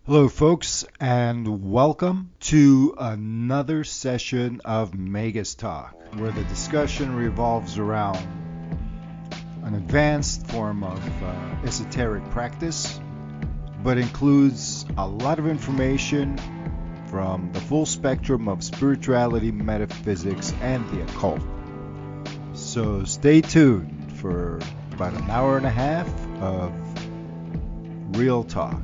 Hello, folks, and welcome to another session of Magus Talk, where the discussion revolves around an advanced form of esoteric practice, but includes a lot of information from the full spectrum of spirituality, metaphysics, and the occult. So stay tuned for about an hour and a half of real talk.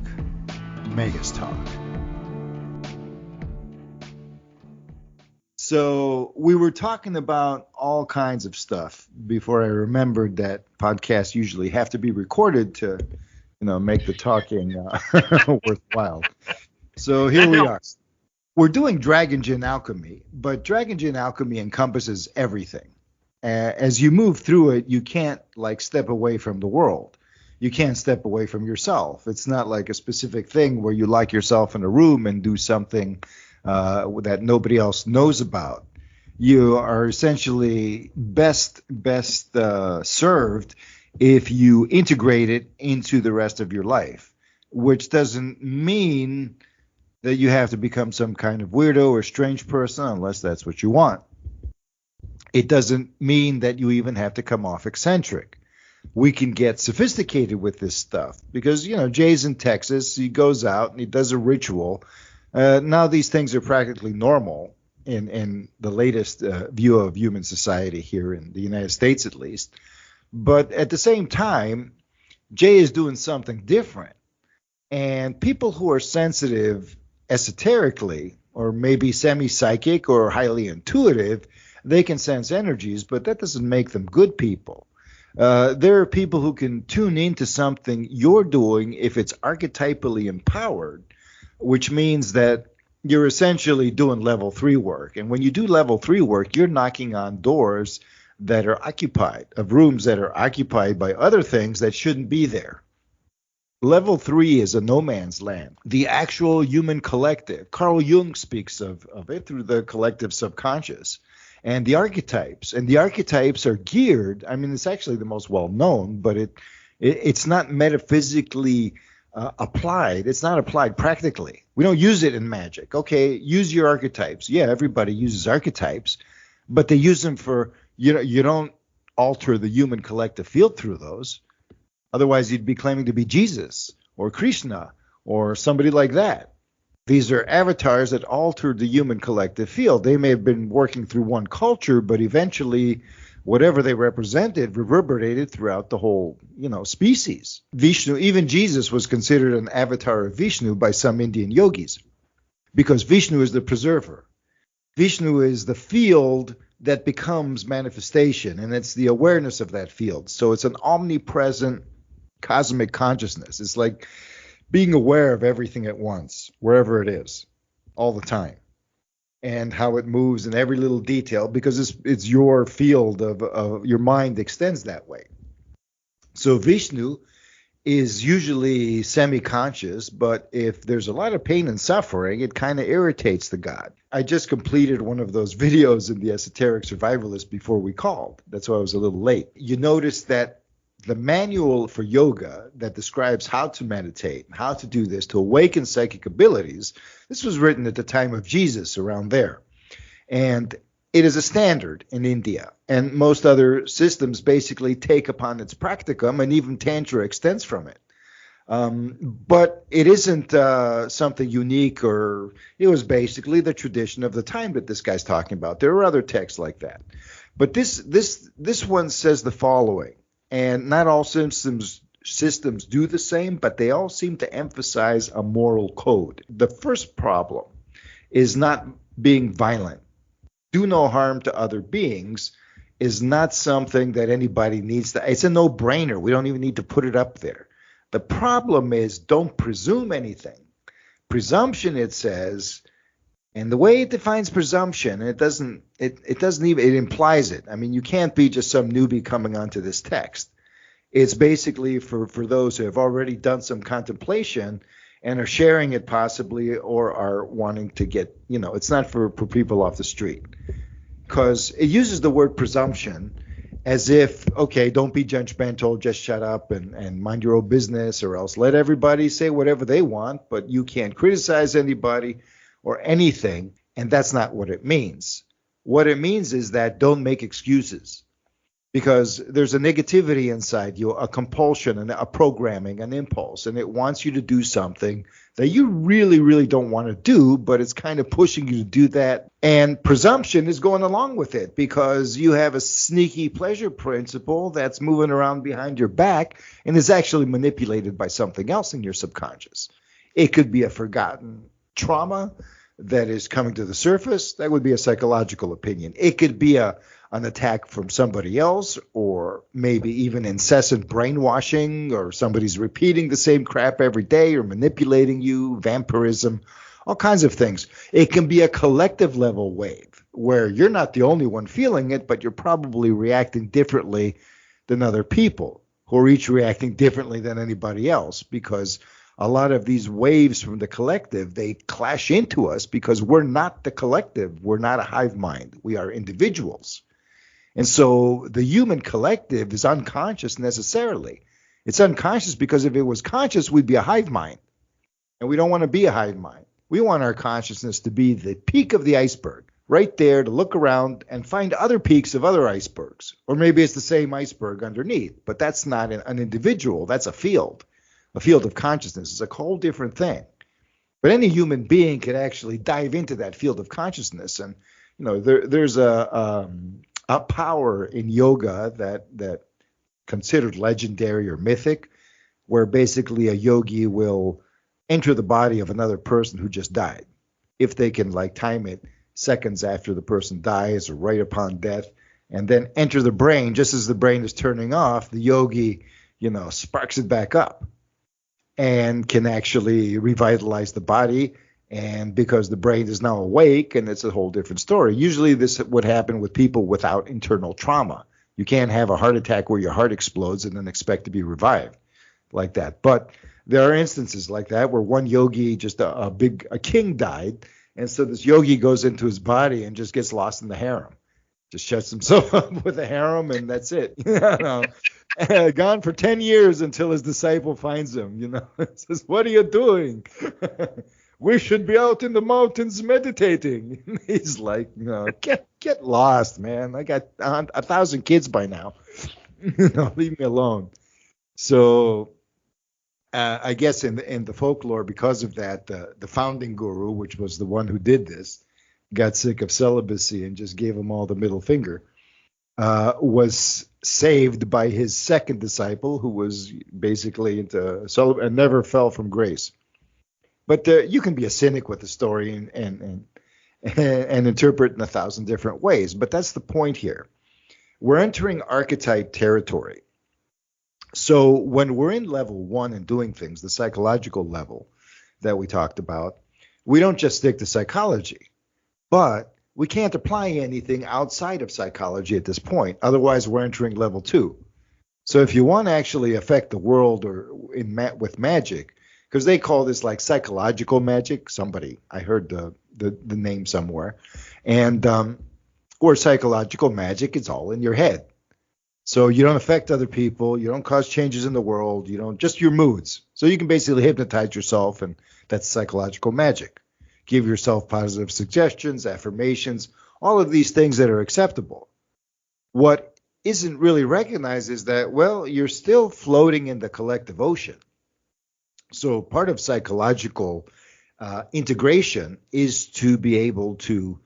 Magus Talk. So we were talking about all kinds of stuff before I remembered that podcasts usually have to be recorded to, make the talking worthwhile. So here we are. We're doing Jinn Alchemy, but Jinn Alchemy encompasses everything. As you move through it, you can't step away from the world. You can't step away from yourself. It's not like a specific thing where you lock yourself in a room and do something that nobody else knows about. You are essentially best served if you integrate it into the rest of your life, which doesn't mean that you have to become some kind of weirdo or strange person unless that's what you want. It doesn't mean that you even have to come off eccentric. We can get sophisticated with this stuff because, Jay's in Texas. He goes out and he does a ritual. Now these things are practically normal in the latest view of human society here in the United States, at least. But at the same time, Jay is doing something different. And people who are sensitive esoterically or maybe semi-psychic or highly intuitive, they can sense energies, but that doesn't make them good people. There are people who can tune into something you're doing if it's archetypally empowered, which means that you're essentially doing level 3 work. And when you do level 3 work, you're knocking on doors that are occupied, of rooms that are occupied by other things that shouldn't be there. Level 3 is a no man's land. The actual human collective, Carl Jung speaks of it through the collective subconscious. And the archetypes are geared. I mean, it's actually the most well-known, but it's not metaphysically applied. It's not applied practically. We don't use it in magic. Okay, use your archetypes. Yeah, everybody uses archetypes, but they use them for, you don't alter the human collective field through those. Otherwise, you'd be claiming to be Jesus or Krishna or somebody like that. These are avatars that altered the human collective field. They may have been working through one culture, but eventually whatever they represented reverberated throughout the whole, species. Vishnu, even Jesus was considered an avatar of Vishnu by some Indian yogis because Vishnu is the preserver. Vishnu is the field that becomes manifestation, and it's the awareness of that field. So it's an omnipresent cosmic consciousness. It's like being aware of everything at once, wherever it is, all the time, and how it moves in every little detail, because it's your field of your mind extends that way. So Vishnu is usually semi-conscious, but if there's a lot of pain and suffering, it kind of irritates the god. I just completed one of those videos in the Esoteric Survivalist before we called. That's why I was a little late. You notice that the manual for yoga that describes how to meditate, how to do this, to awaken psychic abilities, this was written at the time of Jesus, around there. And it is a standard in India. And most other systems basically take upon its practicum, and even Tantra extends from it. But it isn't something unique, or it was basically the tradition of the time that this guy's talking about. There are other texts like that. But this one says the following. And not all systems do the same, but they all seem to emphasize a moral code. The first problem is not being violent. Do no harm to other beings is not something that anybody needs to. It's a no-brainer. We don't even need to put it up there. The problem is don't presume anything. Presumption, it says, and the way it defines presumption, it implies it. I mean, you can't be just some newbie coming onto this text. It's basically for those who have already done some contemplation and are sharing it possibly, or are wanting to get, it's not for people off the street. Because it uses the word presumption, as if, okay, don't be judgmental, just shut up and mind your own business, or else let everybody say whatever they want, but you can't criticize anybody or anything. And that's not what it means. What it means is that don't make excuses, because there's a negativity inside you, a compulsion, and a programming, an impulse, and it wants you to do something that you really, really don't want to do, but it's kind of pushing you to do that. And presumption is going along with it, because you have a sneaky pleasure principle that's moving around behind your back and is actually manipulated by something else in your subconscious. It could be a forgotten trauma that is coming to the surface. That would be a psychological opinion. It could be an attack from somebody else, or maybe even incessant brainwashing, or somebody's repeating the same crap every day, or manipulating you, vampirism, all kinds of things. It can be a collective level wave where you're not the only one feeling it, but you're probably reacting differently than other people, who are each reacting differently than anybody else, because a lot of these waves from the collective, they clash into us because we're not the collective. We're not a hive mind. We are individuals. And so the human collective is unconscious necessarily. It's unconscious because if it was conscious, we'd be a hive mind. And we don't want to be a hive mind. We want our consciousness to be the peak of the iceberg, right there, to look around and find other peaks of other icebergs. Or maybe it's the same iceberg underneath, but that's not an individual. That's a field of consciousness. It's a whole different thing. But any human being can actually dive into that field of consciousness. And, there's a power in yoga that considered legendary or mythic, where basically a yogi will enter the body of another person who just died, if they can time it seconds after the person dies or right upon death, and then enter the brain just as the brain is turning off. The yogi, sparks it back up and can actually revitalize the body. And because the brain is now awake, and it's a whole different story. Usually this would happen with people without internal trauma. You can't have a heart attack where your heart explodes and then expect to be revived like that. But there are instances like that where one yogi, just a king died. And so this yogi goes into his body and just gets lost in the harem. Just shuts himself up with a harem, and that's it. Gone for 10 years until his disciple finds him, says, "What are you doing?" "We should be out in the mountains meditating." He's like, get lost, man. I got 1,000 kids by now. Leave me alone. So I guess in the folklore, because of that, the founding guru, which was the one who did this, got sick of celibacy and just gave them all the middle finger, was saved by his second disciple, who was basically into celibacy and never fell from grace. But you can be a cynic with the story and interpret in 1,000 different ways. But that's the point here. We're entering archetype territory. So when we're in level 1 and doing things, the psychological level that we talked about, we don't just stick to psychology. But we can't apply anything outside of psychology at this point. Otherwise, we're entering level 2. So if you want to actually affect the world with magic, because they call this psychological magic. I heard the name somewhere. And or psychological magic, it's all in your head. So you don't affect other people. You don't cause changes in the world. You don't, just your moods. So you can basically hypnotize yourself, and that's psychological magic. Give yourself positive suggestions, affirmations, all of these things that are acceptable. What isn't really recognized is that, you're still floating in the collective ocean. So part of psychological integration is to be able to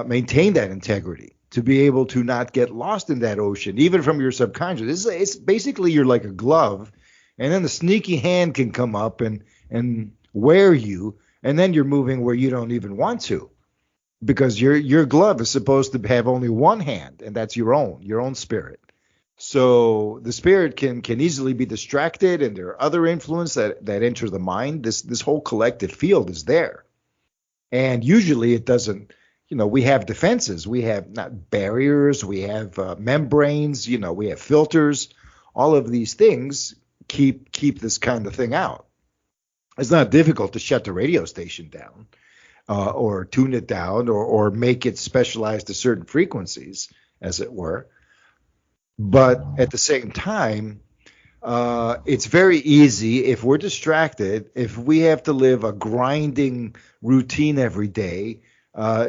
maintain that integrity, to be able to not get lost in that ocean, even from your subconscious. It's basically you're like a glove, and then the sneaky hand can come up and wear you, and then you're moving where you don't even want to, because your glove is supposed to have only one hand, and that's your own spirit. So the spirit can easily be distracted, and there are other influences that enter the mind. This whole collective field is there. And usually it doesn't, we have defenses. We have not barriers. We have membranes, we have filters. All of these things keep this kind of thing out. It's not difficult to shut the radio station down or tune it down or make it specialized to certain frequencies, as it were. But at the same time, it's very easy if we're distracted, if we have to live a grinding routine every day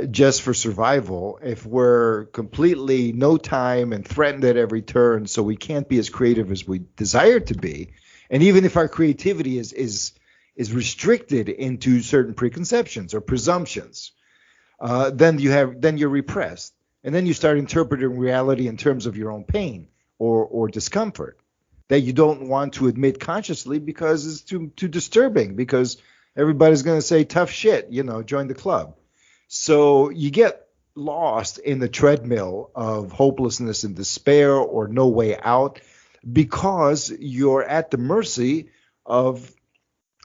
just for survival, if we're completely no time and threatened at every turn, so we can't be as creative as we desire to be, and even if our creativity is restricted into certain preconceptions or presumptions, then you're repressed, and then you start interpreting reality in terms of your own pain or discomfort that you don't want to admit consciously because it's too disturbing, because everybody's going to say tough shit, join the club. So you get lost in the treadmill of hopelessness and despair or no way out because you're at the mercy of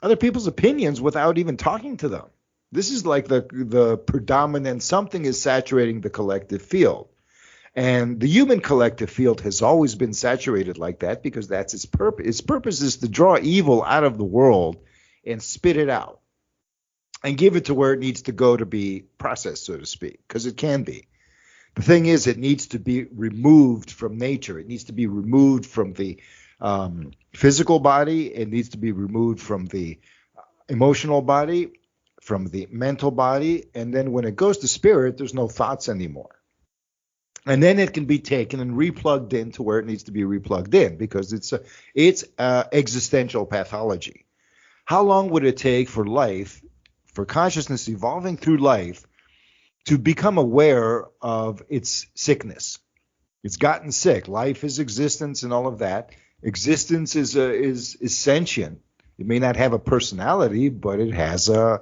other people's opinions without even talking to them. This is like the predominant, something is saturating the collective field. And the human collective field has always been saturated like that because that's its purpose. Its purpose is to draw evil out of the world and spit it out and give it to where it needs to go to be processed, so to speak, because it can be. The thing is, it needs to be removed from nature. It needs to be removed from the physical body. It needs to be removed from the emotional body, from the mental body. And then when it goes to spirit, there's no thoughts anymore. And then it can be taken and replugged into where it needs to be replugged in, because it's existential pathology. How long would it take for life, for consciousness evolving through life, to become aware of its sickness? It's gotten sick. Life is existence and all of that. Existence is sentient. It may not have a personality, but it has a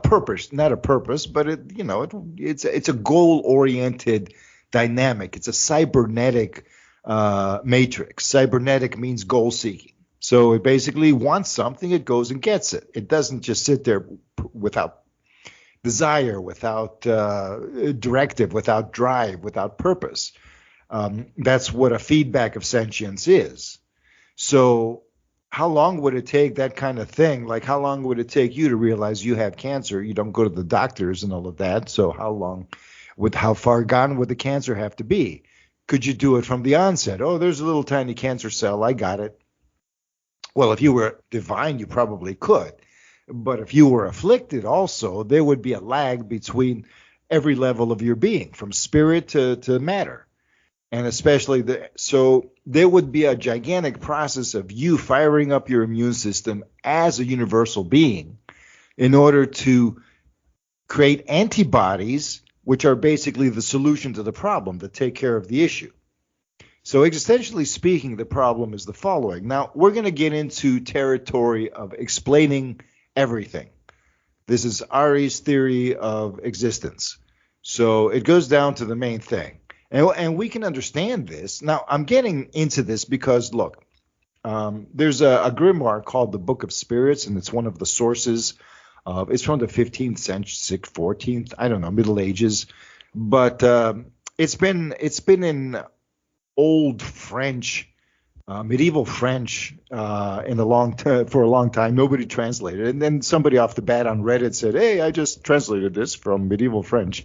purpose, not a purpose, but it's a goal-oriented dynamic. It's a cybernetic matrix. Cybernetic means goal-seeking. So it basically wants something, it goes and gets it. It doesn't just sit there without desire, without directive, without drive, without purpose. That's what a feedback of sentience is. So how long would it take that kind of thing? Like, how long would it take you to realize you have cancer? You don't go to the doctors and all of that. So how far gone would the cancer have to be? Could you do it from the onset? Oh, there's a little tiny cancer cell. I got it. Well, if you were divine, you probably could. But if you were afflicted also, there would be a lag between every level of your being, from spirit to matter. And especially so there would be a gigantic process of you firing up your immune system as a universal being in order to create antibodies, which are basically the solution to the problem, that take care of the issue. So existentially speaking, the problem is the following. Now, we're going to get into territory of explaining everything. This is Ari's theory of existence. So it goes down to the main thing. And we can understand this. Now, I'm getting into this because, look, there's a grimoire called the Book of Spirits, and it's one of the sources. It's from the 15th century, 14th, I don't know, Middle Ages. But it's been in old French, medieval French for a long time. Nobody translated it. And then somebody off the bat on Reddit said, hey, I just translated this from medieval French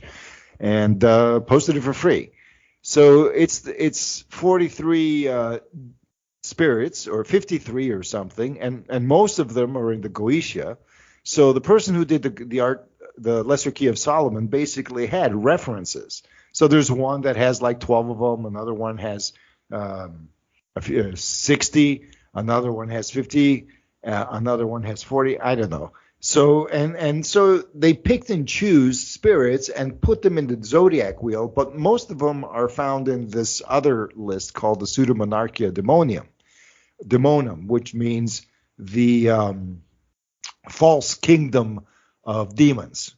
and posted it for free. So it's 43 spirits, or 53 or something, and most of them are in the Goetia. So the person who did the Lesser Key of Solomon, basically had references. So there's one that has like 12 of them, another one has 60, another one has 50, another one has 40, I don't know. So and so they picked and choose spirits and put them in the zodiac wheel, but most of them are found in this other list called the Pseudomonarchia Demonum, which means the false kingdom of demons.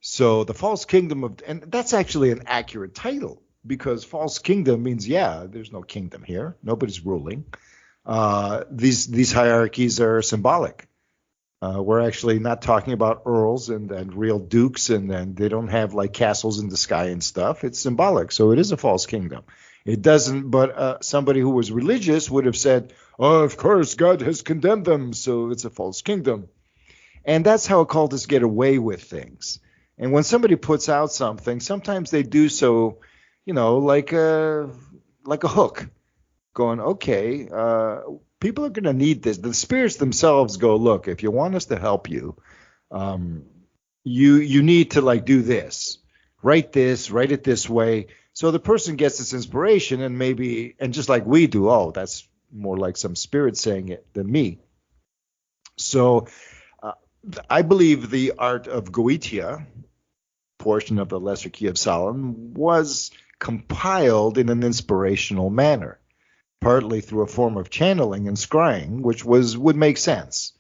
So the false kingdom and that's actually an accurate title, because false kingdom means, there's no kingdom here, nobody's ruling. These hierarchies are symbolic. We're actually not talking about earls and real dukes, and they don't have like castles in the sky and stuff. It's symbolic, so it is a false kingdom. It doesn't, but somebody who was religious would have said, oh, of course, God has condemned them, so it's a false kingdom. And that's how occultists get away with things. And when somebody puts out something, sometimes they do so, like a hook, going, okay, people are going to need this. The spirits themselves go, look, if you want us to help you, um, you need to like do this, write it this way. So the person gets this inspiration and just like we do, oh, that's more like some spirit saying it than me. So uh, I believe the art of Goetia, portion of the Lesser Key of Solomon, was compiled in an inspirational manner, partly through a form of channeling and scrying, which would make sense.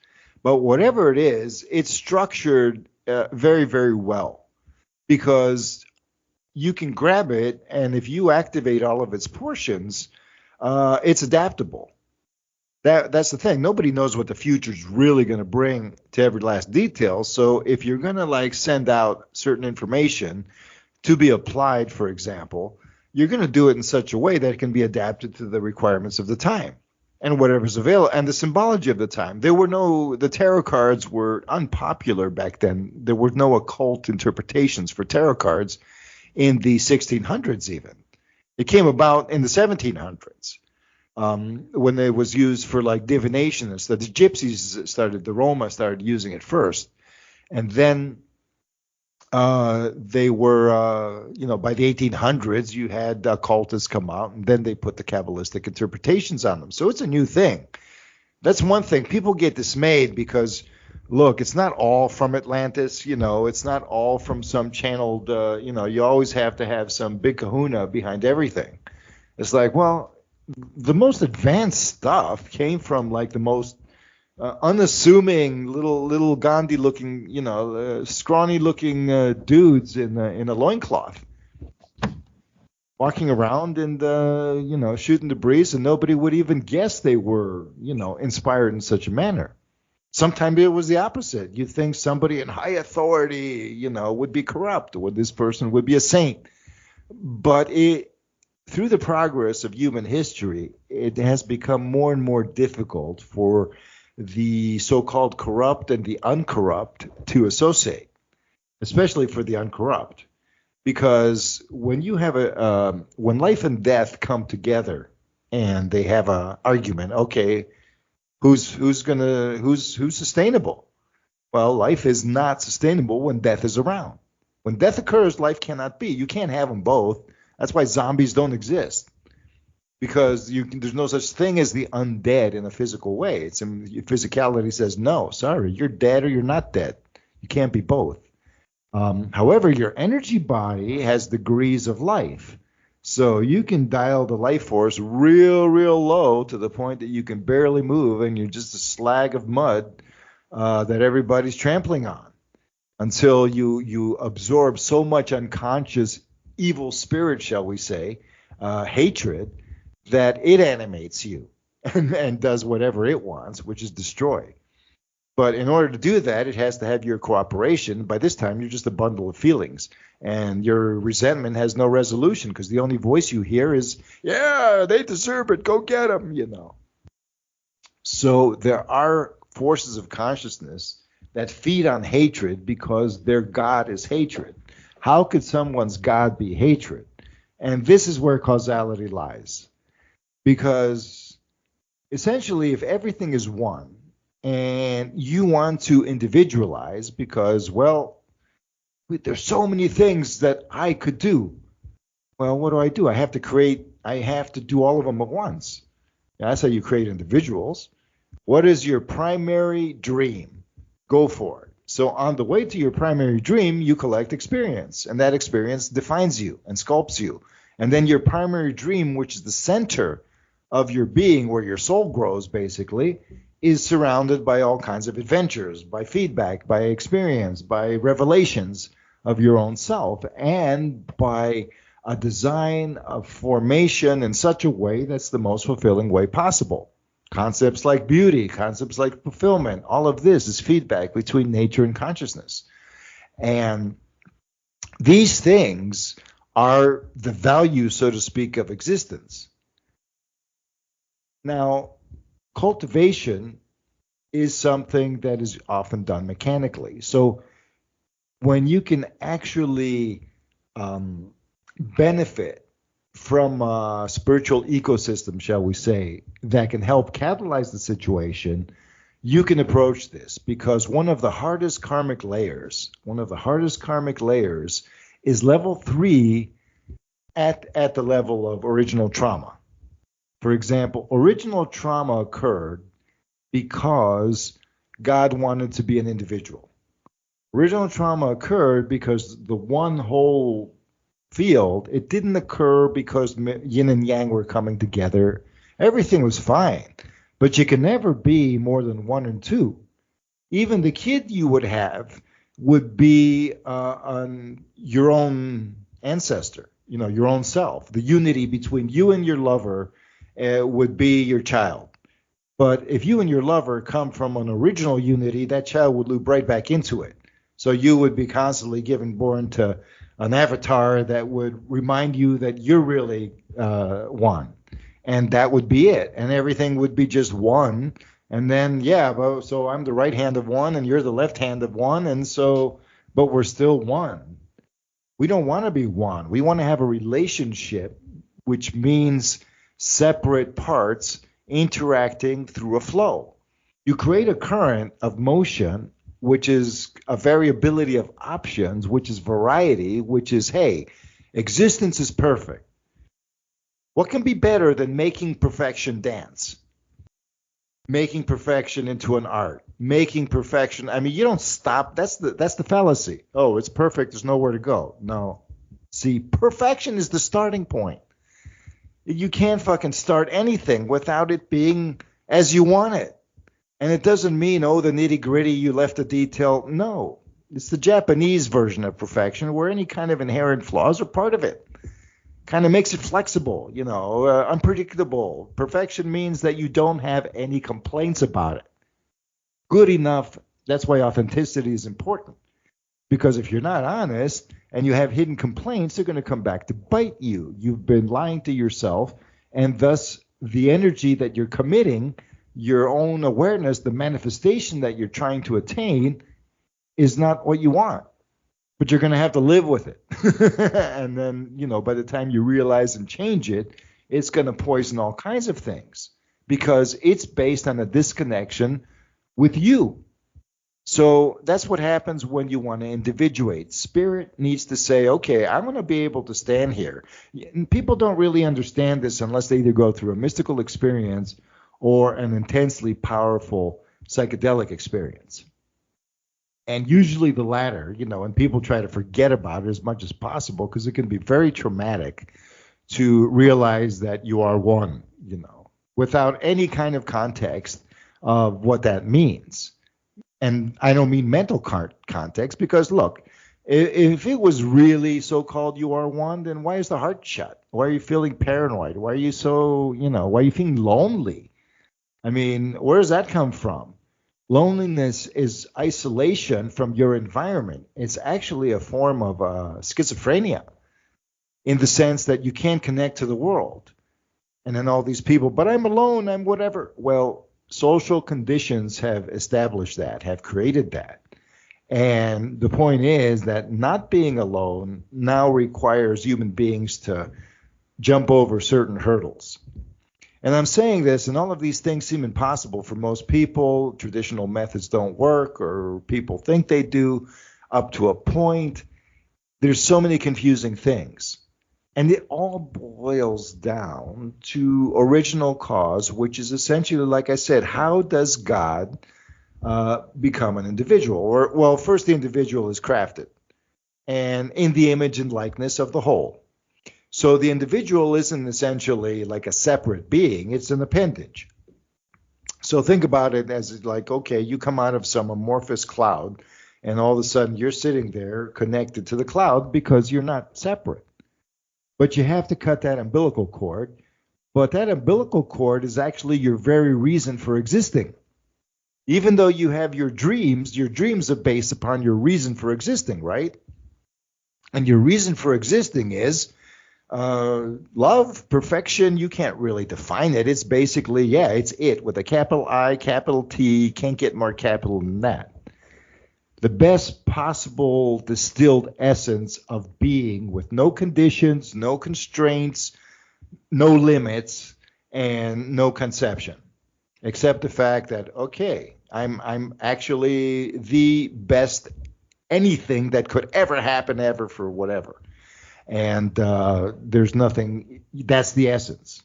But whatever it is, it's structured very, very well, because you can grab it, and if you activate all of its portions, it's adaptable. That's the thing. Nobody knows what the future's really going to bring to every last detail. So if you're going to like send out certain information to be applied, for example, you're going to do it in such a way that it can be adapted to the requirements of the time and whatever's available and the symbology of the time. The tarot cards were unpopular back then. There were no occult interpretations for tarot cards in the 1600s even. It came about in the 1700s. When it was used for like divination and stuff. The Roma started using it first. And then they were, by the 1800s, you had occultists come out, and then they put the Kabbalistic interpretations on them. So it's a new thing. That's one thing. People get dismayed because, look, it's not all from Atlantis, it's not all from some channeled, you always have to have some big kahuna behind everything. It's like, well, the most advanced stuff came from like the most unassuming little Gandhi looking, scrawny looking dudes in a loincloth walking around and, shooting the breeze, and nobody would even guess they were, inspired in such a manner. Sometimes it was the opposite. You think somebody in high authority, would be corrupt, or this person would be a saint. But through the progress of human history, it has become more and more difficult for the so-called corrupt and the uncorrupt to associate, especially for the uncorrupt. Because when you have when life and death come together and they have an argument, okay, who's sustainable? Well, life is not sustainable when death is around. When death occurs, life cannot be. You can't have them both. That's why zombies don't exist, because there's no such thing as the undead in a physical way. Physicality says, no, sorry, you're dead or you're not dead. You can't be both. However, your energy body has degrees of life. So you can dial the life force real, real low to the point that you can barely move and you're just a slag of mud that everybody's trampling on, until you absorb so much unconscious evil spirit, shall we say, hatred, that it animates you and does whatever it wants, which is destroy. But in order to do that, it has to have your cooperation. By this time, you're just a bundle of feelings, and your resentment has no resolution, because the only voice you hear is, yeah, they deserve it, go get them, So there are forces of consciousness that feed on hatred because their God is hatred. How could someone's God be hatred? And this is where causality lies. Because essentially, if everything is one, and you want to individualize because, well, there's so many things that I could do. Well, what do? I have to do all of them at once. That's how you create individuals. What is your primary dream? Go for it. So on the way to your primary dream, you collect experience, and that experience defines you and sculpts you. And then your primary dream, which is the center of your being, where your soul grows basically, is surrounded by all kinds of adventures, by feedback, by experience, by revelations of your own self, and by a design of formation in such a way that's the most fulfilling way possible. Concepts like beauty, concepts like fulfillment, all of this is feedback between nature and consciousness. And these things are the value, so to speak, of existence. Now, cultivation is something that is often done mechanically. So when you can actually benefit from a spiritual ecosystem, shall we say, that can help catalyze the situation, you can approach this, because one of the hardest karmic layers is level 3 at the level of original trauma. For example, original trauma occurred because God wanted to be an individual. Original trauma occurred because the one whole field, it didn't occur because yin and yang were coming together. Everything was fine, but you can never be more than 1 and 2. Even the kid you would have would be on your own ancestor, your own self. The unity between you and your lover would be your child. But if you and your lover come from an original unity, that child would loop right back into it. So you would be constantly given born to an avatar that would remind you that you're really one. And that would be it. And everything would be just one. And then, so I'm the right hand of one and you're the left hand of one. And so, but we're still one. We don't want to be one. We want to have a relationship, which means separate parts interacting through a flow. You create a current of motion, which is a variability of options, which is variety, which is, hey, existence is perfect. What can be better than making perfection dance? Making perfection into an art. Making perfection, you don't stop. That's the fallacy. Oh, it's perfect. There's nowhere to go. No. See, perfection is the starting point. You can't fucking start anything without it being as you want it. And it doesn't mean, the nitty gritty, you left the detail. No, it's the Japanese version of perfection where any kind of inherent flaws are part of it. Kind of makes it flexible, unpredictable. Perfection means that you don't have any complaints about it. Good enough. That's why authenticity is important. Because if you're not honest and you have hidden complaints, they're going to come back to bite you. You've been lying to yourself, and thus the energy that you're committing, your own awareness, the manifestation that you're trying to attain is not what you want. But you're going to have to live with it. And then, by the time you realize and change it, it's going to poison all kinds of things because it's based on a disconnection with you. So that's what happens when you want to individuate. Spirit needs to say, okay, I'm going to be able to stand here. And people don't really understand this unless they either go through a mystical experience or an intensely powerful psychedelic experience. And usually the latter, and people try to forget about it as much as possible because it can be very traumatic to realize that you are one, without any kind of context of what that means. And I don't mean mental context because, look, if it was really so-called you are one, then why is the heart shut? Why are you feeling paranoid? Why are you why are you feeling lonely? Where does that come from? Loneliness is isolation from your environment. It's actually a form of schizophrenia in the sense that you can't connect to the world. And then all these people, but I'm alone, I'm whatever. Well, social conditions have established that, have created that. And the point is that not being alone now requires human beings to jump over certain hurdles. And I'm saying this, and all of these things seem impossible for most people. Traditional methods don't work, or people think they do up to a point. There's so many confusing things. And it all boils down to original cause, which is essentially, like I said, how does God become an individual? First the individual is crafted, and in the image and likeness of the whole. So the individual isn't essentially like a separate being, it's an appendage. So think about it as like, okay, you come out of some amorphous cloud, and all of a sudden you're sitting there connected to the cloud because you're not separate. But you have to cut that umbilical cord. But that umbilical cord is actually your very reason for existing. Even though you have your dreams are based upon your reason for existing, right? And your reason for existing is love, perfection. You can't really define it. It's basically, it's it with a capital I, capital T, can't get more capital than that. The best possible distilled essence of being with no conditions, no constraints, no limits, and no conception, except the fact that, okay, I'm actually the best anything that could ever happen ever for whatever. And there's nothing, that's the essence.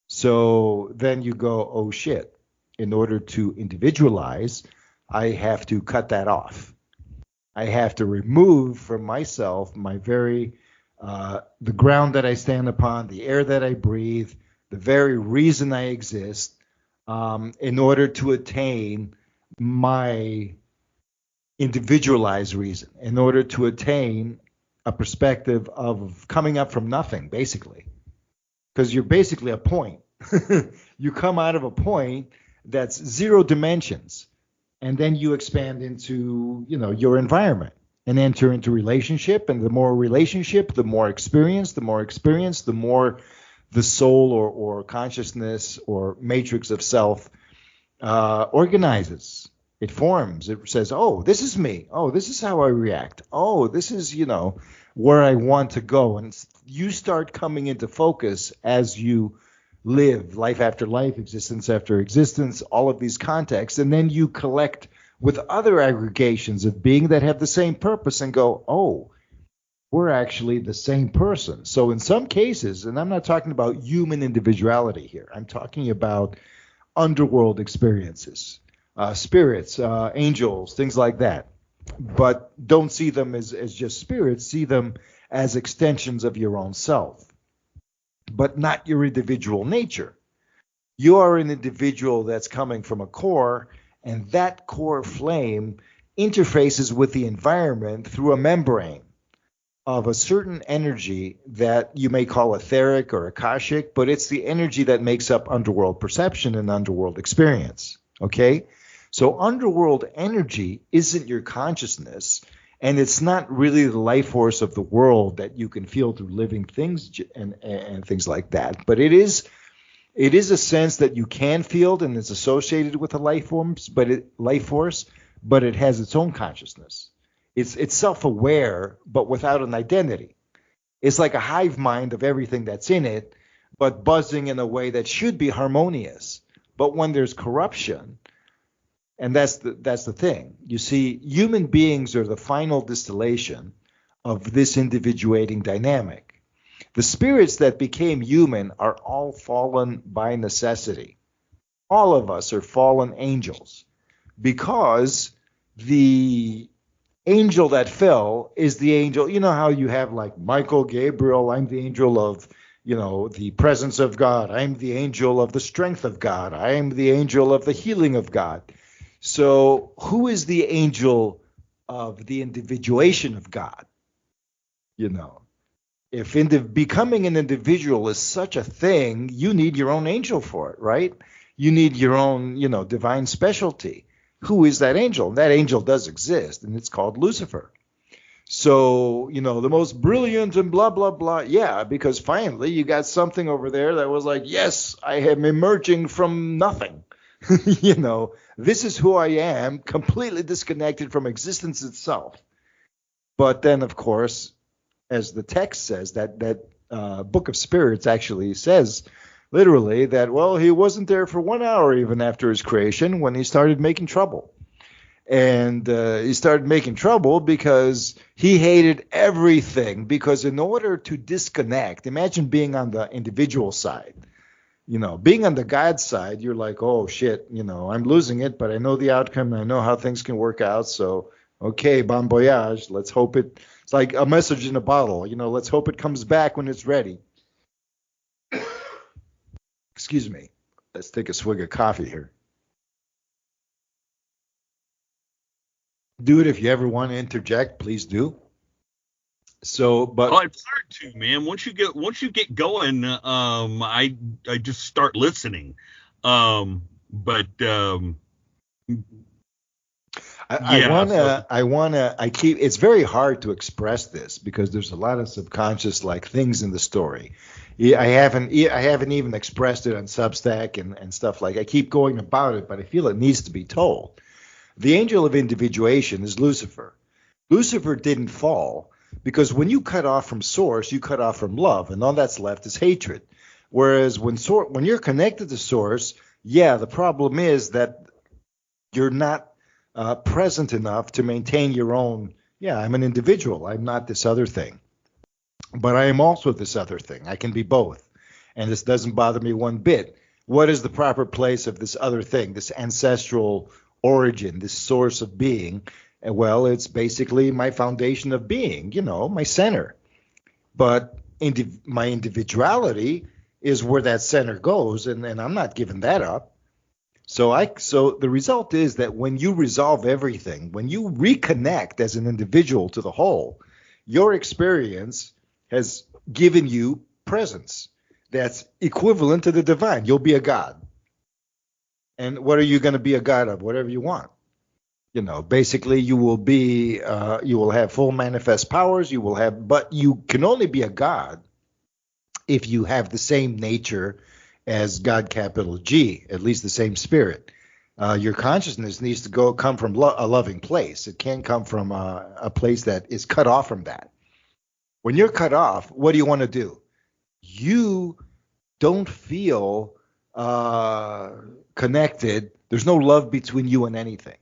So then you go, oh shit, in order to individualize, I have to cut that off. I have to remove from myself my very, the ground that I stand upon, the air that I breathe, the very reason I exist, in order to attain my individualized reason, in order to attain a perspective of coming up from nothing, basically. Because you're basically a point. You come out of a point that's zero dimensions, and then you expand into, your environment and enter into relationship. And the more relationship, the more experience, the more the soul or consciousness or matrix of self organizes. It forms. It says, oh, this is me. Oh, this is how I react. Oh, this is, where I want to go. And you start coming into focus as you live life after life, existence after existence, all of these contexts. And then you collect with other aggregations of being that have the same purpose and go, oh, we're actually the same person. So in some cases, and I'm not talking about human individuality here, I'm talking about underworld experiences, spirits, angels, things like that. But don't see them as just spirits, see them as extensions of your own self, but not your individual nature. You are an individual that's coming from a core, and that core flame interfaces with the environment through a membrane of a certain energy that you may call etheric or akashic, but it's the energy that makes up underworld perception and underworld experience. Okay? So underworld energy isn't your consciousness, and it's not really the life force of the world that you can feel through living things and things like that. But it is a sense that you can feel, and it's associated with a life force, but it has its own consciousness. It's self-aware, but without an identity. It's like a hive mind of everything that's in it, but buzzing in a way that should be harmonious. But when there's corruption, and that's the thing. You see, human beings are the final distillation of this individuating dynamic. The spirits that became human are all fallen by necessity. All of us are fallen angels, because the angel that fell is the angel. You know how you have like Michael, Gabriel, I'm the angel of, the presence of God. I'm the angel of the strength of God. I am the angel of the healing of God. So who is the angel of the individuation of God? If becoming an individual is such a thing, you need your own angel for it, right? You need your own, divine specialty. Who is that angel? That angel does exist, and it's called Lucifer. So, the most brilliant and blah, blah, blah. Yeah, because finally you got something over there that was like, yes, I am emerging from nothing. This is who I am, completely disconnected from existence itself. But then, of course, as the text says, that Book of Spirits actually says literally that, well, he wasn't there for 1 hour even after his creation when he started making trouble. And he started making trouble because he hated everything. Because in order to disconnect, imagine being on the individual side. Being on the God side, you're like, oh, shit, I'm losing it, but I know the outcome. And I know how things can work out. So, okay, bon voyage. Let's hope it's like a message in a bottle. Let's hope it comes back when it's ready. Excuse me. Let's take a swig of coffee here. Do it if you ever want to interject, please do. So, but it's hard to, man. Once you get going, I just start listening. It's very hard to express this because there's a lot of subconscious like things in the story. I haven't even expressed it on Substack and stuff like. I keep going about it, but I feel it needs to be told. The angel of individuation is Lucifer. Lucifer didn't fall because when you cut off from source, you cut off from love, and all that's left is hatred. Whereas when you're connected to source, yeah, the problem is that you're not present enough to maintain your own. Yeah, I'm an individual. I'm not this other thing, but I am also this other thing. I can be both, and this doesn't bother me one bit. What is the proper place of this other thing, this ancestral origin, this source of being? Well, it's basically my foundation of being, my center. But my individuality is where that center goes, and I'm not giving that up. So the result is that when you resolve everything, when you reconnect as an individual to the whole, your experience has given you presence that's equivalent to the divine. You'll be a god. And what are you going to be a god of? Whatever you want. Basically you will have full manifest powers, but you can only be a god if you have the same nature as God, capital G, at least the same spirit. Your consciousness needs to come from a loving place. It can't come from a place that is cut off from that. When you're cut off, what do you want to do? You don't feel connected. There's no love between you and anything.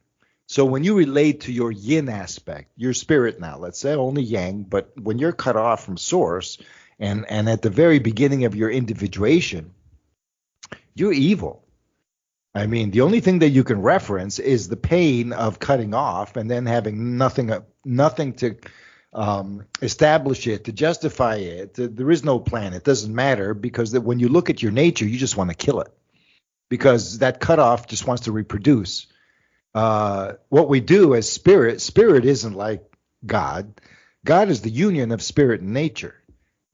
So when you relate to your yin aspect, your spirit now, let's say only yang, but when you're cut off from source and at the very beginning of your individuation, you're evil. I mean, the only thing that you can reference is the pain of cutting off and then having nothing to establish it, to justify it. There is no plan. It doesn't matter because when you look at your nature, you just want to kill it because that cutoff just wants to reproduce. What we do as spirit isn't like God. God is the union of spirit and nature.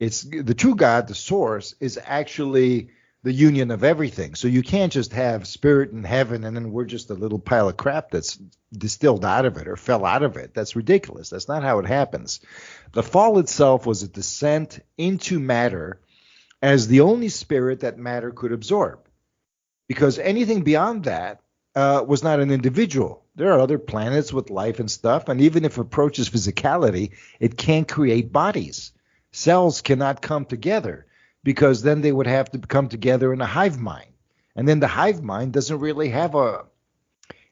It's the true God, the source, is actually the union of everything. So you can't just have spirit in heaven and then we're just a little pile of crap that's distilled out of it or fell out of it. That's ridiculous. That's not how it happens. The fall itself was a descent into matter as the only spirit that matter could absorb. Because anything beyond that was not an individual. There are other planets with life and stuff, and even if it approaches physicality, it can't create bodies. Cells cannot come together because then they would have to come together in a hive mind. And then the hive mind doesn't really have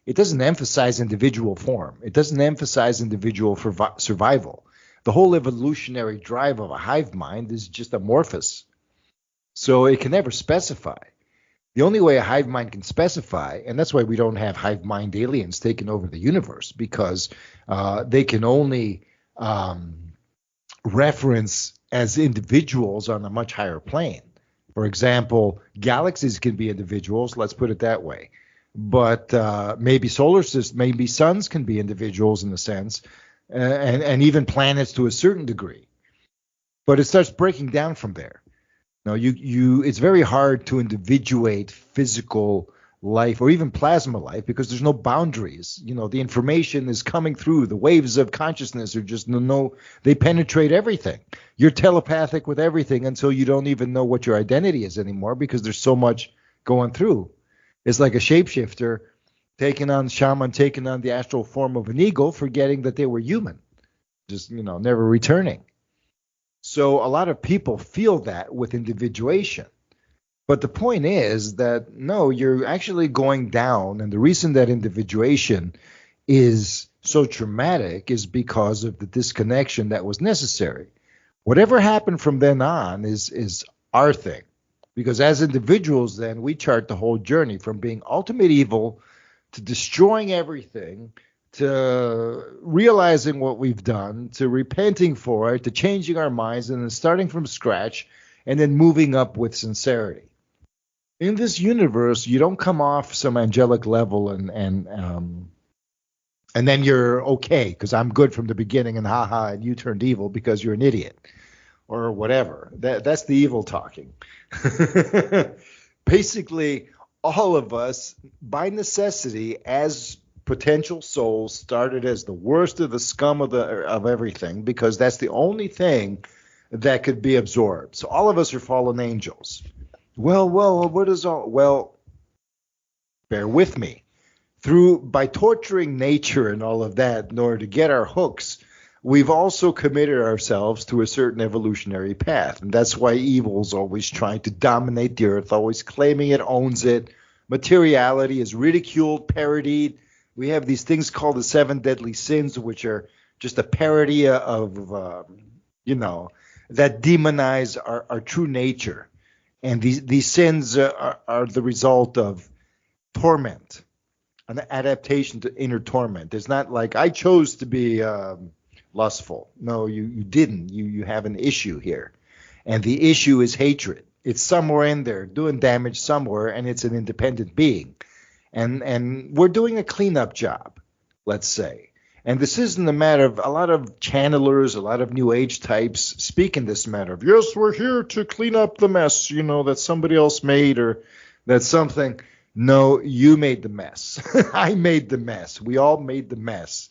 it doesn't emphasize individual form. It doesn't emphasize individual survival. The whole evolutionary drive of a hive mind is just amorphous. So it can never specify. The only way a hive mind can specify, and that's why we don't have hive mind aliens taking over the universe, because they can only reference as individuals on a much higher plane. For example, galaxies can be individuals, let's put it that way. But maybe solar systems, maybe suns can be individuals in a sense, and even planets to a certain degree. But it starts breaking down from there. No, it's very hard to individuate physical life or even plasma life because there's no boundaries. The information is coming through. The waves of consciousness are just they penetrate everything. You're telepathic with everything until you don't even know what your identity is anymore because there's so much going through. It's like a shapeshifter taking on the astral form of an eagle, forgetting that they were human, just, never returning. So a lot of people feel that with individuation. But the point is that, no, you're actually going down. And the reason that individuation is so traumatic is because of the disconnection that was necessary. Whatever happened from then on is our thing. Because as individuals, then, we chart the whole journey from being ultimate evil to destroying everything, to realizing what we've done, to repenting for it, to changing our minds, and then starting from scratch, and then moving up with sincerity. In this universe, you don't come off some angelic level and then you're okay because I'm good from the beginning and haha, and you turned evil because you're an idiot or whatever. That's the evil talking. Basically, all of us, by necessity, as potential souls, started as the worst of the scum of everything because that's the only thing that could be absorbed. So all of us are fallen angels. Well, bear with me. By torturing nature and all of that in order to get our hooks, we've also committed ourselves to a certain evolutionary path. And that's why evil's always trying to dominate the earth, always claiming it owns it. Materiality is ridiculed, parodied. We have these things called the 7 deadly sins, which are just a parody of, that demonize our true nature. And these sins are the result of torment, an adaptation to inner torment. It's not like I chose to be lustful. No, you didn't. You have an issue here. And the issue is hatred. It's somewhere in there doing damage somewhere, and it's an independent being. And we're doing a cleanup job, let's say. And this isn't a matter of a lot of channelers, a lot of New Age types speak in this matter of, yes, we're here to clean up the mess, that somebody else made or that something. No, you made the mess. I made the mess. We all made the mess.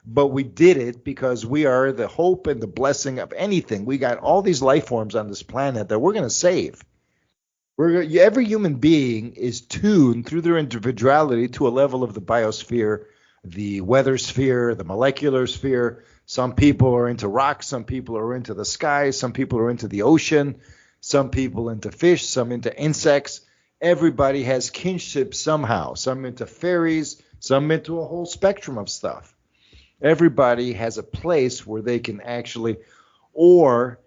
But we did it because we are the hope and the blessing of anything. We got all these life forms on this planet that we're going to save. Every human being is tuned through their individuality to a level of the biosphere, the weather sphere, the molecular sphere. Some people are into rocks. Some people are into the sky. Some people are into the ocean. Some people into fish. Some into insects. Everybody has kinship somehow. Some into fairies. Some into a whole spectrum of stuff. Everybody has a place where they can actually, or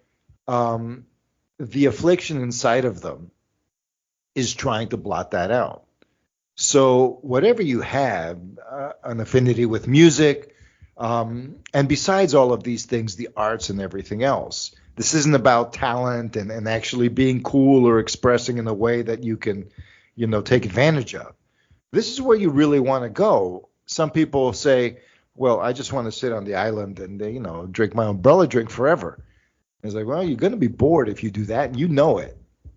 the affliction inside of them is trying to blot that out. So whatever you have, an affinity with music, and besides all of these things, the arts and everything else, this isn't about talent and actually being cool or expressing in a way that you can, take advantage of. This is where you really want to go. Some people say, well, I just want to sit on the island and, drink my umbrella drink forever. It's like, well, you're going to be bored if you do that, and you know it.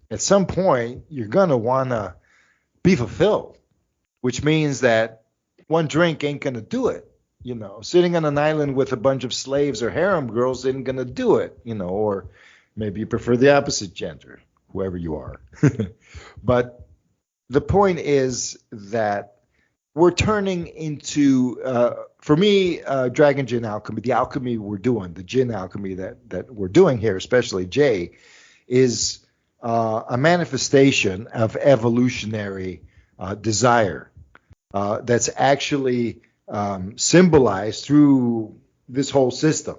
At some point, you're going to want to be fulfilled, which means that one drink ain't going to do it. Sitting on an island with a bunch of slaves or harem girls isn't going to do it, or maybe you prefer the opposite gender, whoever you are. But the point is that we're turning into, for me, Dragon Jinn Alchemy, the alchemy we're doing, the Jinn Alchemy that we're doing here, especially Jay, is a manifestation of evolutionary desire that's actually symbolized through this whole system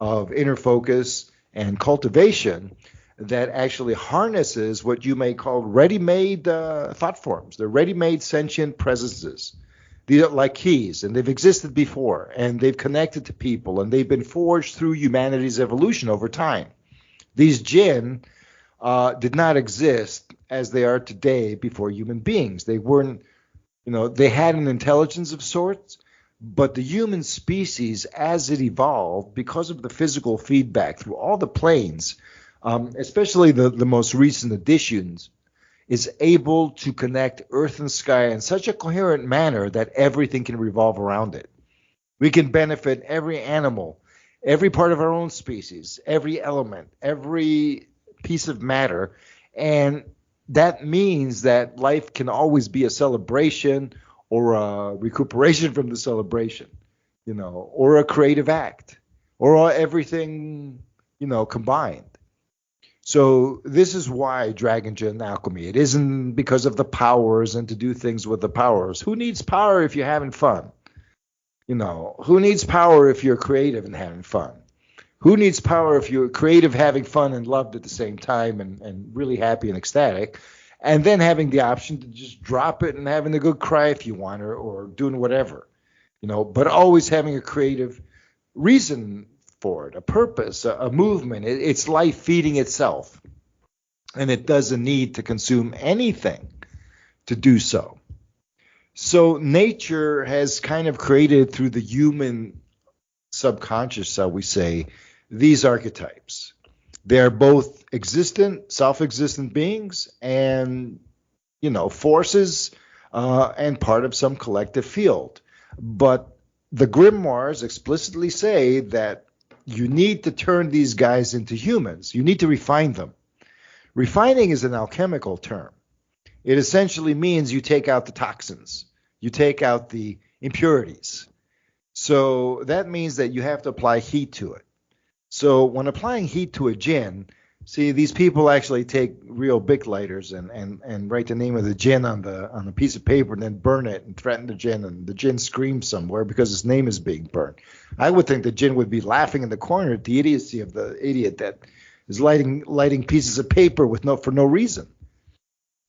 of inner focus and cultivation that actually harnesses what you may call ready-made thought forms. They're ready-made sentient presences. These are like keys, and they've existed before, and they've connected to people, and they've been forged through humanity's evolution over time. These jinn did not exist as they are today before human beings. They weren't, they had an intelligence of sorts, but the human species, as it evolved, because of the physical feedback through all the planes, especially the most recent additions, is able to connect earth and sky in such a coherent manner that everything can revolve around it. We can benefit every animal, every part of our own species, every element, every piece of matter, and that means that life can always be a celebration or a recuperation from the celebration, or a creative act, or everything, combined. So this is why Dragon Jinn Alchemy. It isn't because of the powers and to do things with the powers. Who needs power if you're having fun? Who needs power if you're creative and having fun? Who needs power if you're creative, having fun and loved at the same time and really happy and ecstatic, and then having the option to just drop it and having a good cry if you want or doing whatever, but always having a creative reason for it, a purpose, a movement. It's life feeding itself, and it doesn't need to consume anything to do so. So nature has kind of created through the human subconscious, shall we say, these archetypes. They are both existent, self-existent beings and, forces and part of some collective field. But the grimoires explicitly say that you need to turn these guys into humans. You need to refine them. Refining is an alchemical term. It essentially means you take out the toxins. You take out the impurities. So that means that you have to apply heat to it. So when applying heat to a jinn, see, these people actually take real Bic lighters and write the name of the jinn on a piece of paper and then burn it and threaten the jinn, and the jinn screams somewhere because his name is being burned. I would think the jinn would be laughing in the corner at the idiocy of the idiot that is lighting pieces of paper for no reason.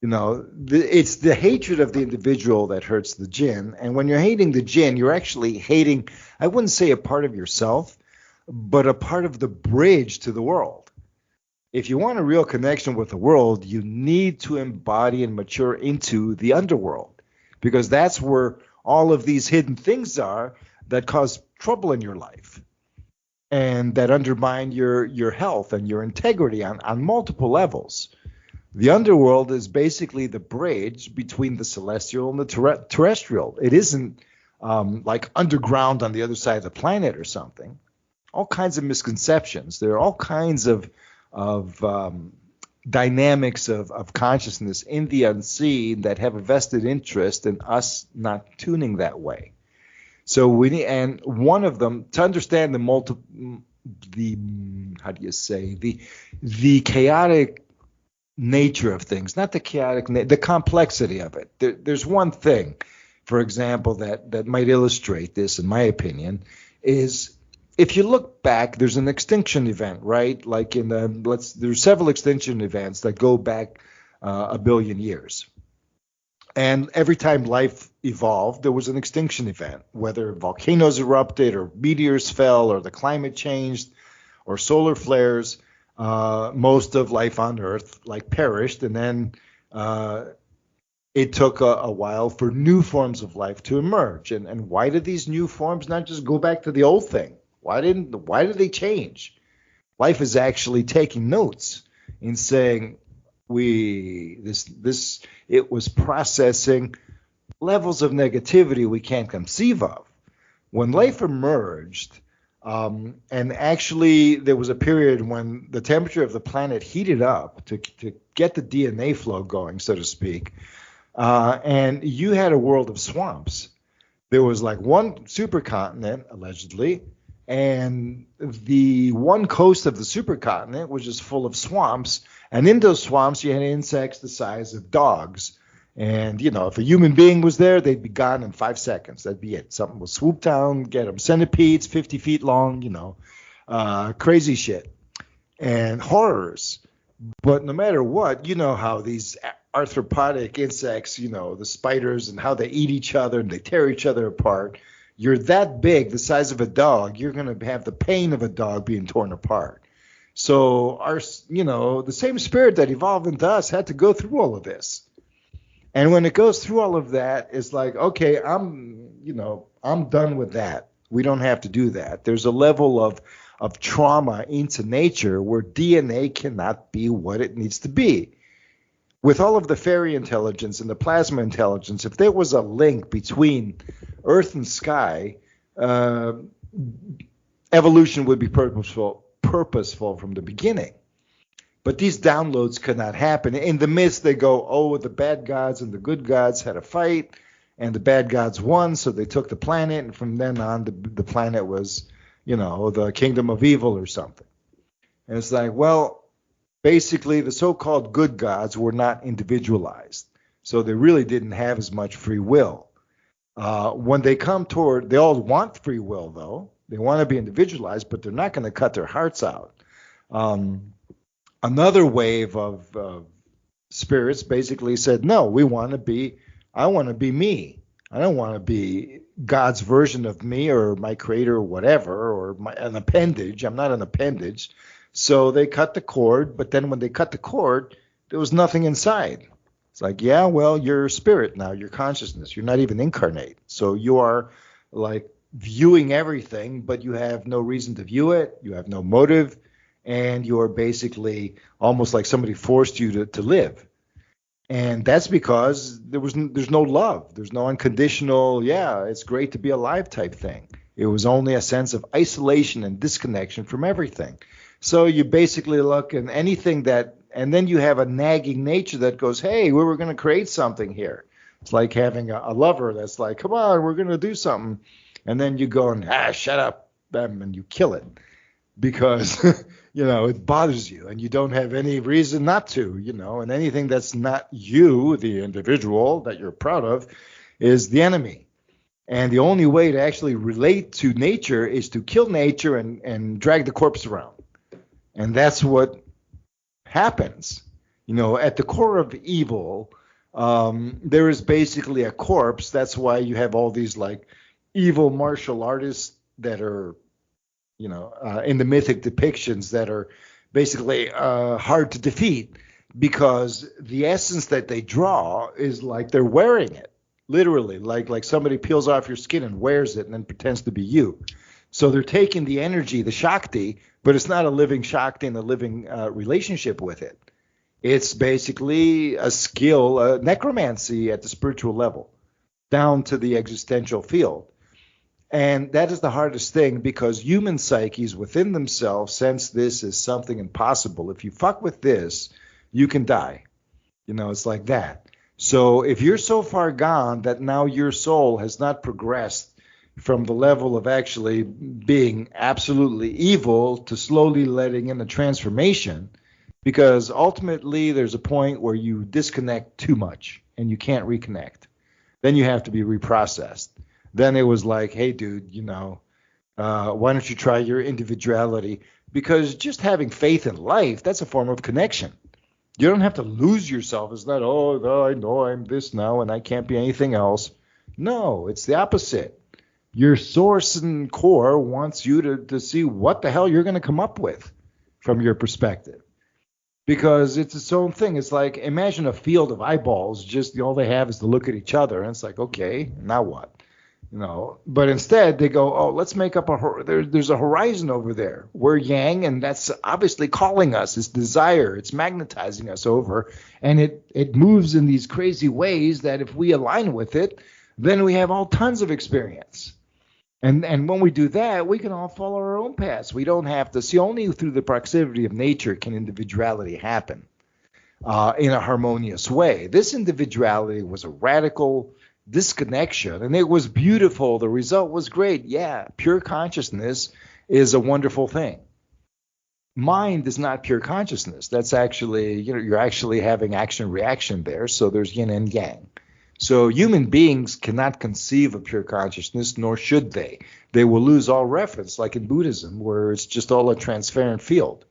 It's the hatred of the individual that hurts the jinn, and when you're hating the jinn, you're actually hating, I wouldn't say a part of yourself, but a part of the bridge to the world. If you want a real connection with the world, you need to embody and mature into the underworld, because that's where all of these hidden things are that cause trouble in your life and that undermine your health and your integrity on multiple levels. The underworld is basically the bridge between the celestial and the terrestrial. It isn't like underground on the other side of the planet or something. All kinds of misconceptions. There are all kinds of dynamics of consciousness in the unseen that have a vested interest in us not tuning that way. So and one of them, to understand the chaotic nature of things, not the complexity of it. There's one thing, for example, that might illustrate this, in my opinion, is if you look back, there's an extinction event, right? Like there's several extinction events that go back a billion years. And every time life evolved, there was an extinction event, whether volcanoes erupted or meteors fell or the climate changed or solar flares. Most of life on Earth perished, and then it took a while for new forms of life to emerge. And why did these new forms not just go back to the old thing? Why did they change? Life is actually taking notes in saying it was processing levels of negativity we can't conceive of. When life emerged, and actually there was a period when the temperature of the planet heated up to get the DNA flow going, so to speak, and you had a world of swamps. There was one supercontinent, allegedly, and the one coast of the supercontinent was just full of swamps, and in those swamps you had insects the size of dogs. And, if a human being was there, they'd be gone in 5 seconds. That'd be it. Something would swoop down, get them. Centipedes, 50 feet long, crazy shit. And horrors. But no matter what, you know how these arthropodic insects, the spiders, and how they eat each other and they tear each other apart. You're that big, the size of a dog, you're going to have the pain of a dog being torn apart. So the same spirit that evolved into us had to go through all of this. And when it goes through all of that, it's like, okay, I'm done with that. We don't have to do that. There's a level of trauma into nature where DNA cannot be what it needs to be. With all of the fairy intelligence and the plasma intelligence, if there was a link between Earth and sky, evolution would be purposeful from the beginning. But these downloads could not happen. In the midst, they go, the bad gods and the good gods had a fight, and the bad gods won, so they took the planet, and from then on, the planet was, the kingdom of evil or something. And it's like, well, basically, the so-called good gods were not individualized, so they really didn't have as much free will. When they come toward, they all want free will, though. They want to be individualized, but they're not going to cut their hearts out. Another wave of spirits basically said, no, I want to be me. I don't want to be God's version of me or my creator or whatever, or an appendage. I'm not an appendage. So they cut the cord, but then when they cut the cord, there was nothing inside. It's like, yeah, well, you're spirit now, you're consciousness. You're not even incarnate. So you are viewing everything, but you have no reason to view it. You have no motive. And you're basically almost like somebody forced you to live. And that's because there's no love. There's no unconditional, yeah, it's great to be alive type thing. It was only a sense of isolation and disconnection from everything. So you basically look at anything and then you have a nagging nature that goes, hey, we were going to create something here. It's like having a lover that's like, come on, we're going to do something. and then you go and shut up, and you kill it because it bothers you and you don't have any reason not to, and anything that's not you, the individual that you're proud of, is the enemy. And the only way to actually relate to nature is to kill nature and drag the corpse around. And that's what happens. At the core of evil, there is basically a corpse. That's why you have all these like evil martial artists that are, in the mythic depictions that are basically hard to defeat, because the essence that they draw is like they're wearing it, literally, like somebody peels off your skin and wears it and then pretends to be you. So they're taking the energy, the Shakti, but it's not a living Shakti and a living relationship with it. It's basically a skill, necromancy at the spiritual level, down to the existential field. And that is the hardest thing, because human psyches within themselves sense this as something impossible. If you fuck with this, you can die. It's like that. So if you're so far gone that now your soul has not progressed from the level of actually being absolutely evil to slowly letting in a transformation, because ultimately there's a point where you disconnect too much and you can't reconnect. Then you have to be reprocessed. Then it was like, hey, dude, why don't you try your individuality? Because just having faith in life, that's a form of connection. You don't have to lose yourself. It's not, I know I'm this now and I can't be anything else. No, it's the opposite. Your source and core wants you to see what the hell you're going to come up with from your perspective. Because it's its own thing. It's like, imagine a field of eyeballs, just all they have is to look at each other. And it's like, okay, now what? But instead they go, let's make up there's a horizon over there. We're yang, and that's obviously calling us. It's desire. It's magnetizing us over, and it moves in these crazy ways that if we align with it, then we have all tons of experience. And when we do that, we can all follow our own paths. We don't have to see. Only through the proximity of nature can individuality happen in a harmonious way. This individuality was a radical disconnection, and it was beautiful. The result was great. Yeah, pure consciousness is a wonderful thing. Mind is not pure consciousness. That's actually, you're actually having action reaction there. So there's yin and yang. So human beings cannot conceive of pure consciousness, nor should they. They will lose all reference, like in Buddhism, where it's just all a transparent field.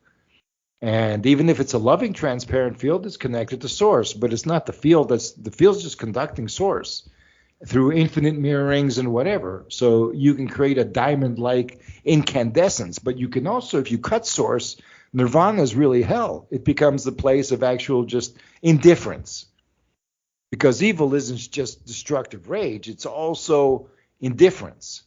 And even if it's a loving transparent field, it's connected to source, but it's not the field. The field's just conducting source through infinite mirrorings and whatever. So you can create a diamond-like incandescence, but you can also, if you cut source, nirvana is really hell. It becomes the place of actual just indifference. Because evil isn't just destructive rage, it's also indifference.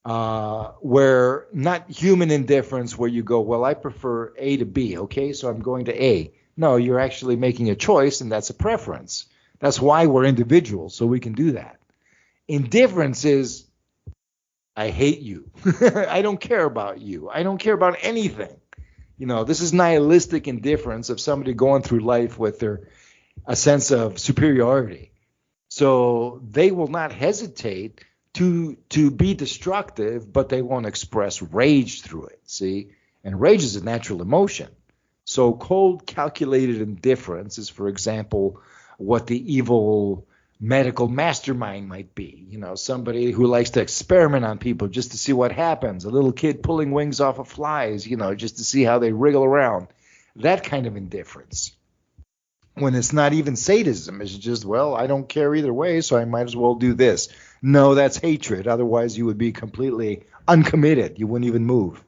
Where not human indifference where you go, well, I prefer A to B, okay, so I'm going to A. No, you're actually making a choice, and that's a preference. That's why we're individuals, so we can do that. Indifference is, I hate you. I don't care about you. I don't care about anything. This is nihilistic indifference of somebody going through life with a sense of superiority. So they will not hesitate to be destructive, but they won't express rage through it, see? And rage is a natural emotion. So cold, calculated indifference is, for example, what the evil medical mastermind might be. Somebody who likes to experiment on people just to see what happens. A little kid pulling wings off of flies, just to see how they wriggle around. That kind of indifference. When it's not even sadism, it's just, well, I don't care either way, so I might as well do this. No, that's hatred. Otherwise, you would be completely uncommitted. You wouldn't even move.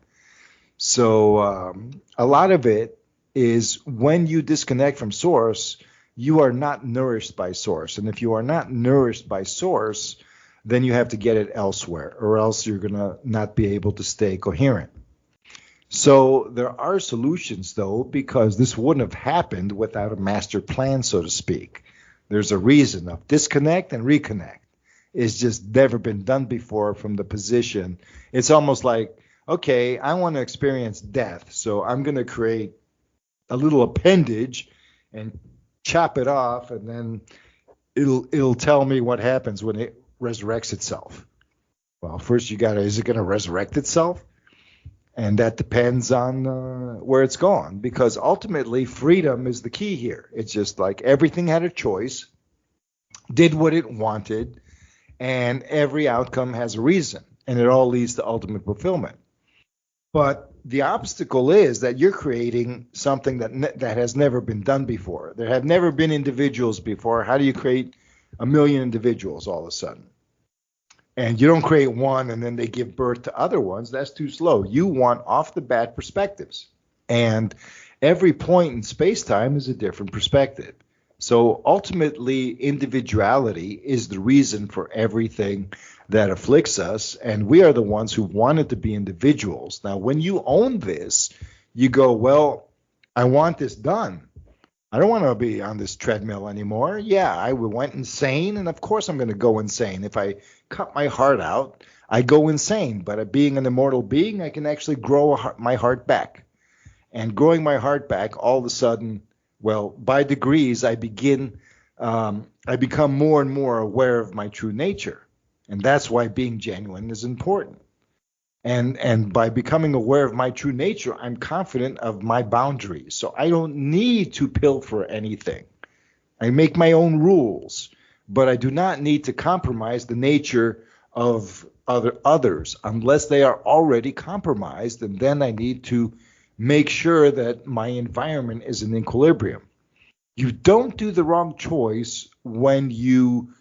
So a lot of it is when you disconnect from source, you are not nourished by source. And if you are not nourished by source, then you have to get it elsewhere, or else you're going to not be able to stay coherent. So there are solutions, though, because this wouldn't have happened without a master plan, so to speak. There's a reason of disconnect and reconnect. It's just never been done before from the position. It's almost like, okay, I want to experience death, so I'm going to create a little appendage and chop it off, and then it'll tell me what happens when it resurrects itself. Well, first is it going to resurrect itself? And that depends on where it's gone, because ultimately freedom is the key here. It's just like everything had a choice, did what it wanted, and every outcome has a reason, and it all leads to ultimate fulfillment. But the obstacle is that you're creating something that has never been done before. There have never been individuals before. How do you create a million individuals all of a sudden? And you don't create one and then they give birth to other ones. That's too slow. You want off the bat perspectives. And every point in space-time is a different perspective. So ultimately, individuality is the reason for everything that afflicts us. And we are the ones who wanted to be individuals. Now, when you own this, you go, well, I want this done. I don't want to be on this treadmill anymore. Yeah, I went insane, and of course I'm going to go insane. If I cut my heart out, I go insane. But being an immortal being, I can actually grow my heart back. And growing my heart back, all of a sudden, well, by degrees, I become more and more aware of my true nature. And that's why being genuine is important. And by becoming aware of my true nature, I'm confident of my boundaries. So I don't need to pilfer anything. I make my own rules, but I do not need to compromise the nature of others unless they are already compromised. And then I need to make sure that my environment is in equilibrium. You don't do the wrong choice when you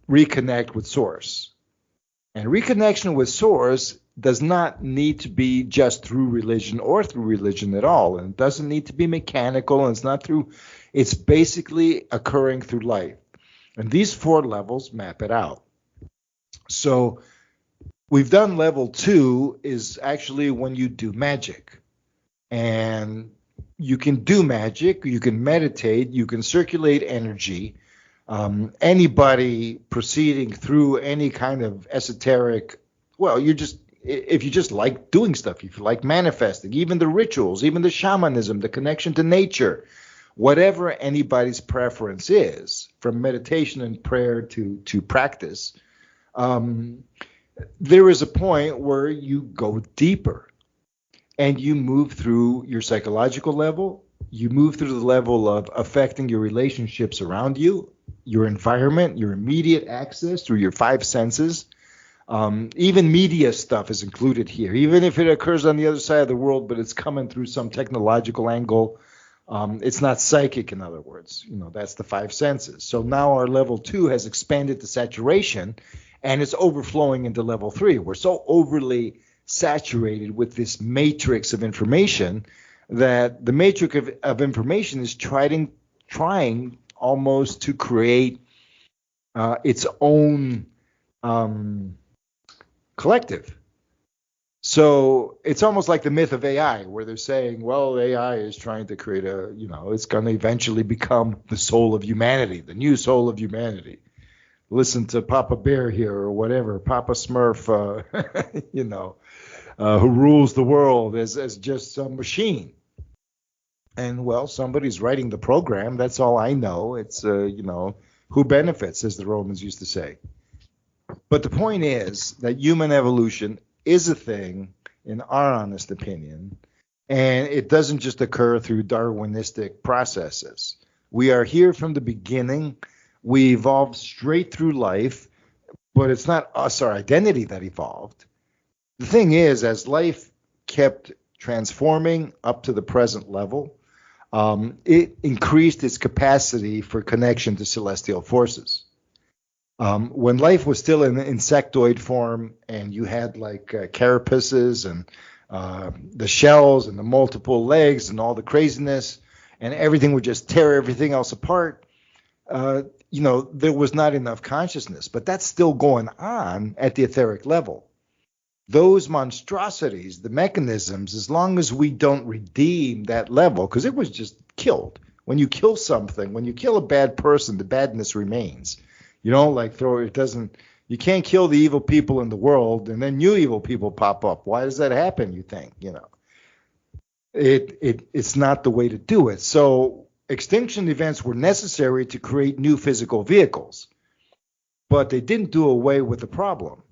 reconnect with Source. And reconnection with Source does not need to be just through religion or through religion at all. And it doesn't need to be mechanical. And it's basically occurring through life. And these 4 levels map it out. So we've done level 2 is actually when you do magic. And you can do magic, you can meditate, you can circulate energy. Anybody proceeding through any kind of esoteric, well, if you just like doing stuff, if you like manifesting, even the rituals, even the shamanism, the connection to nature, whatever anybody's preference is, from meditation and prayer to practice, there is a point where you go deeper and you move through your psychological level, you move through the level of affecting your relationships around you, your environment, your immediate access through your 5 senses. Even media stuff is included here, even if it occurs on the other side of the world, but it's coming through some technological angle. It's not psychic, in other words. That's the 5 senses. So now our level 2 has expanded to saturation, and it's overflowing into level 3. We're so overly saturated with this matrix of information that the matrix of information is trying almost to create its own collective. So it's almost like the myth of AI, where they're saying, well, AI is trying to create it's going to eventually become the soul of humanity, the new soul of humanity. Listen to Papa Bear here or whatever, Papa Smurf, who rules the world as just some machine. And, well, somebody's writing the program. That's all I know. It's, who benefits, as the Romans used to say. But the point is that human evolution is a thing, in our honest opinion, and it doesn't just occur through Darwinistic processes. We are here from the beginning. We evolved straight through life, but it's not us, our identity, that evolved. The thing is, as life kept transforming up to the present level, it increased its capacity for connection to celestial forces. When life was still in insectoid form and you had like carapaces and the shells and the multiple legs and all the craziness and everything would just tear everything else apart, there was not enough consciousness. But that's still going on at the etheric level. Those monstrosities, the mechanisms, as long as we don't redeem that level, because it was just killed. When you kill something, when you kill a bad person, the badness remains. You can't kill the evil people in the world and then new evil people pop up. Why does that happen, you think? It's not the way to do it. So extinction events were necessary to create new physical vehicles, but they didn't do away with the problem.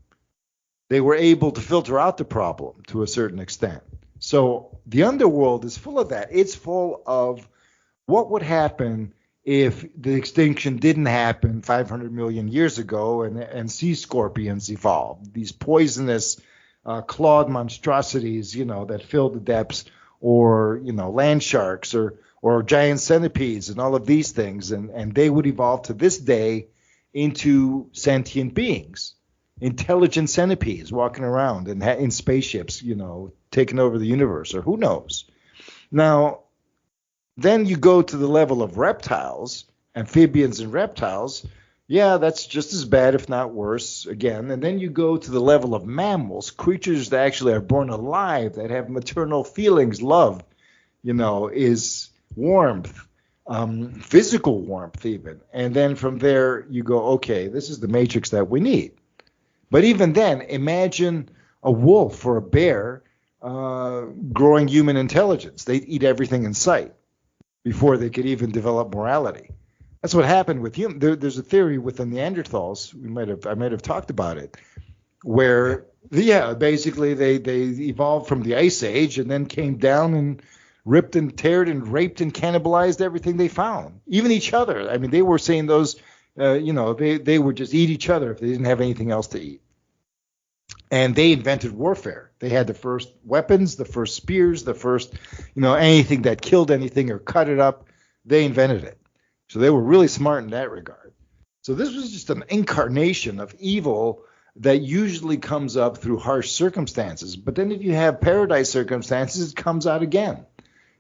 they were able to filter out the problem to a certain extent. So the underworld is full of that. It's full of what would happen if the extinction didn't happen 500 million years ago and sea scorpions evolved, these poisonous clawed monstrosities, that fill the depths, or, land sharks or giant centipedes and all of these things. And they would evolve to this day into sentient beings, intelligent centipedes walking around and in spaceships, taking over the universe, or who knows. Now, then you go to the level of reptiles, amphibians and reptiles. Yeah, that's just as bad, if not worse, again. And then you go to the level of mammals, creatures that actually are born alive, that have maternal feelings, love, is warmth, physical warmth even. And then from there you go, okay, this is the matrix that we need. But even then, imagine a wolf or a bear growing human intelligence. They'd eat everything in sight before they could even develop morality. That's what happened with humans. There's a theory with the Neanderthals. I might have talked about it, where basically they evolved from the Ice Age and then came down and ripped and teared and raped and cannibalized everything they found, even each other. I mean, they were saying those, they would just eat each other if they didn't have anything else to eat. And they invented warfare. They had the first weapons, the first spears, the first, anything that killed anything or cut it up. They invented it. So they were really smart in that regard. So this was just an incarnation of evil that usually comes up through harsh circumstances. But then if you have paradise circumstances, it comes out again.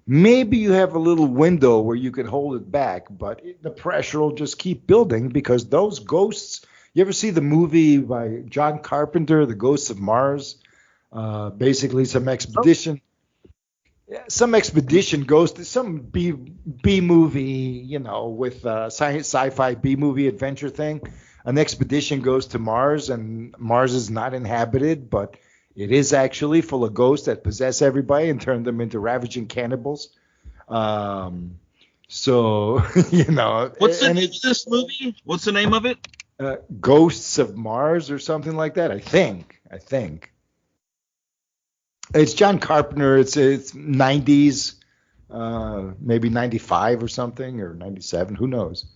Maybe you have a little window where you can hold it back, but the pressure will just keep building because those ghosts. You ever see the movie by John Carpenter, The Ghosts of Mars? Basically, some expedition goes to some B movie, with sci-fi B movie adventure thing. An expedition goes to Mars, and Mars is not inhabited, but it is actually full of ghosts that possess everybody and turn them into ravaging cannibals. So, What's the name of this movie? What's the name of it? Ghosts of Mars or something like that. I think it's John Carpenter. It's 90s, maybe 95 or something, or 97. Who knows?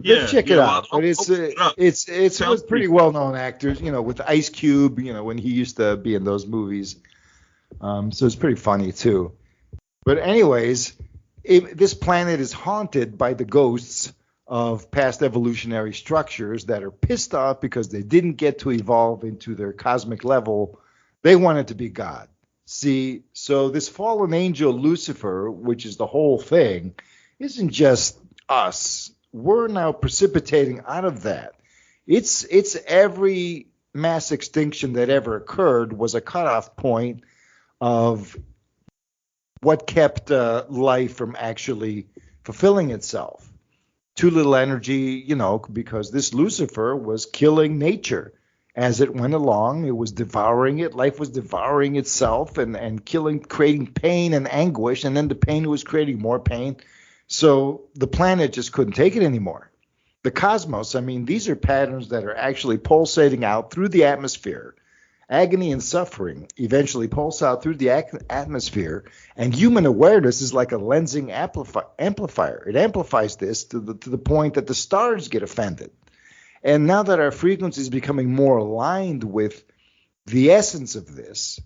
Yeah, check it out. But it's with pretty well-known actors. With Ice Cube. When he used to be in those movies. So it's pretty funny too. But anyways, this planet is haunted by the ghosts of past evolutionary structures that are pissed off because they didn't get to evolve into their cosmic level. They wanted to be God. See, so this fallen angel Lucifer, which is the whole thing, isn't just us. We're now precipitating out of that. It's every mass extinction that ever occurred was a cutoff point of what kept life from actually fulfilling itself. Too little energy, because this Lucifer was killing nature as it went along. It was devouring it. Life was devouring itself and killing, creating pain and anguish. And then the pain was creating more pain. So the planet just couldn't take it anymore. The cosmos, these are patterns that are actually pulsating out through the atmosphere. Agony and suffering eventually pulse out through the atmosphere, and human awareness is like a lensing amplifier. It amplifies this to the point that the stars get offended. And now that our frequency is becoming more aligned with the essence of this,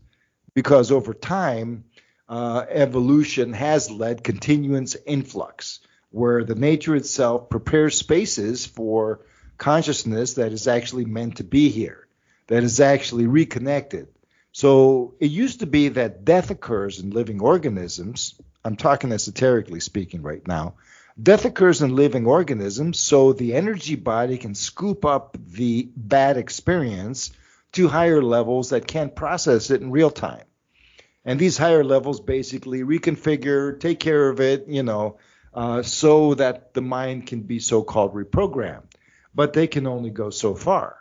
because over time, evolution has led continuous influx, where the nature itself prepares spaces for consciousness that is actually meant to be here, that is actually reconnected. So it used to be that death occurs in living organisms. I'm talking esoterically speaking right now. Death occurs in living organisms so the energy body can scoop up the bad experience to higher levels that can't process it in real time. And these higher levels basically reconfigure, take care of it, so that the mind can be so-called reprogrammed. But they can only go so far.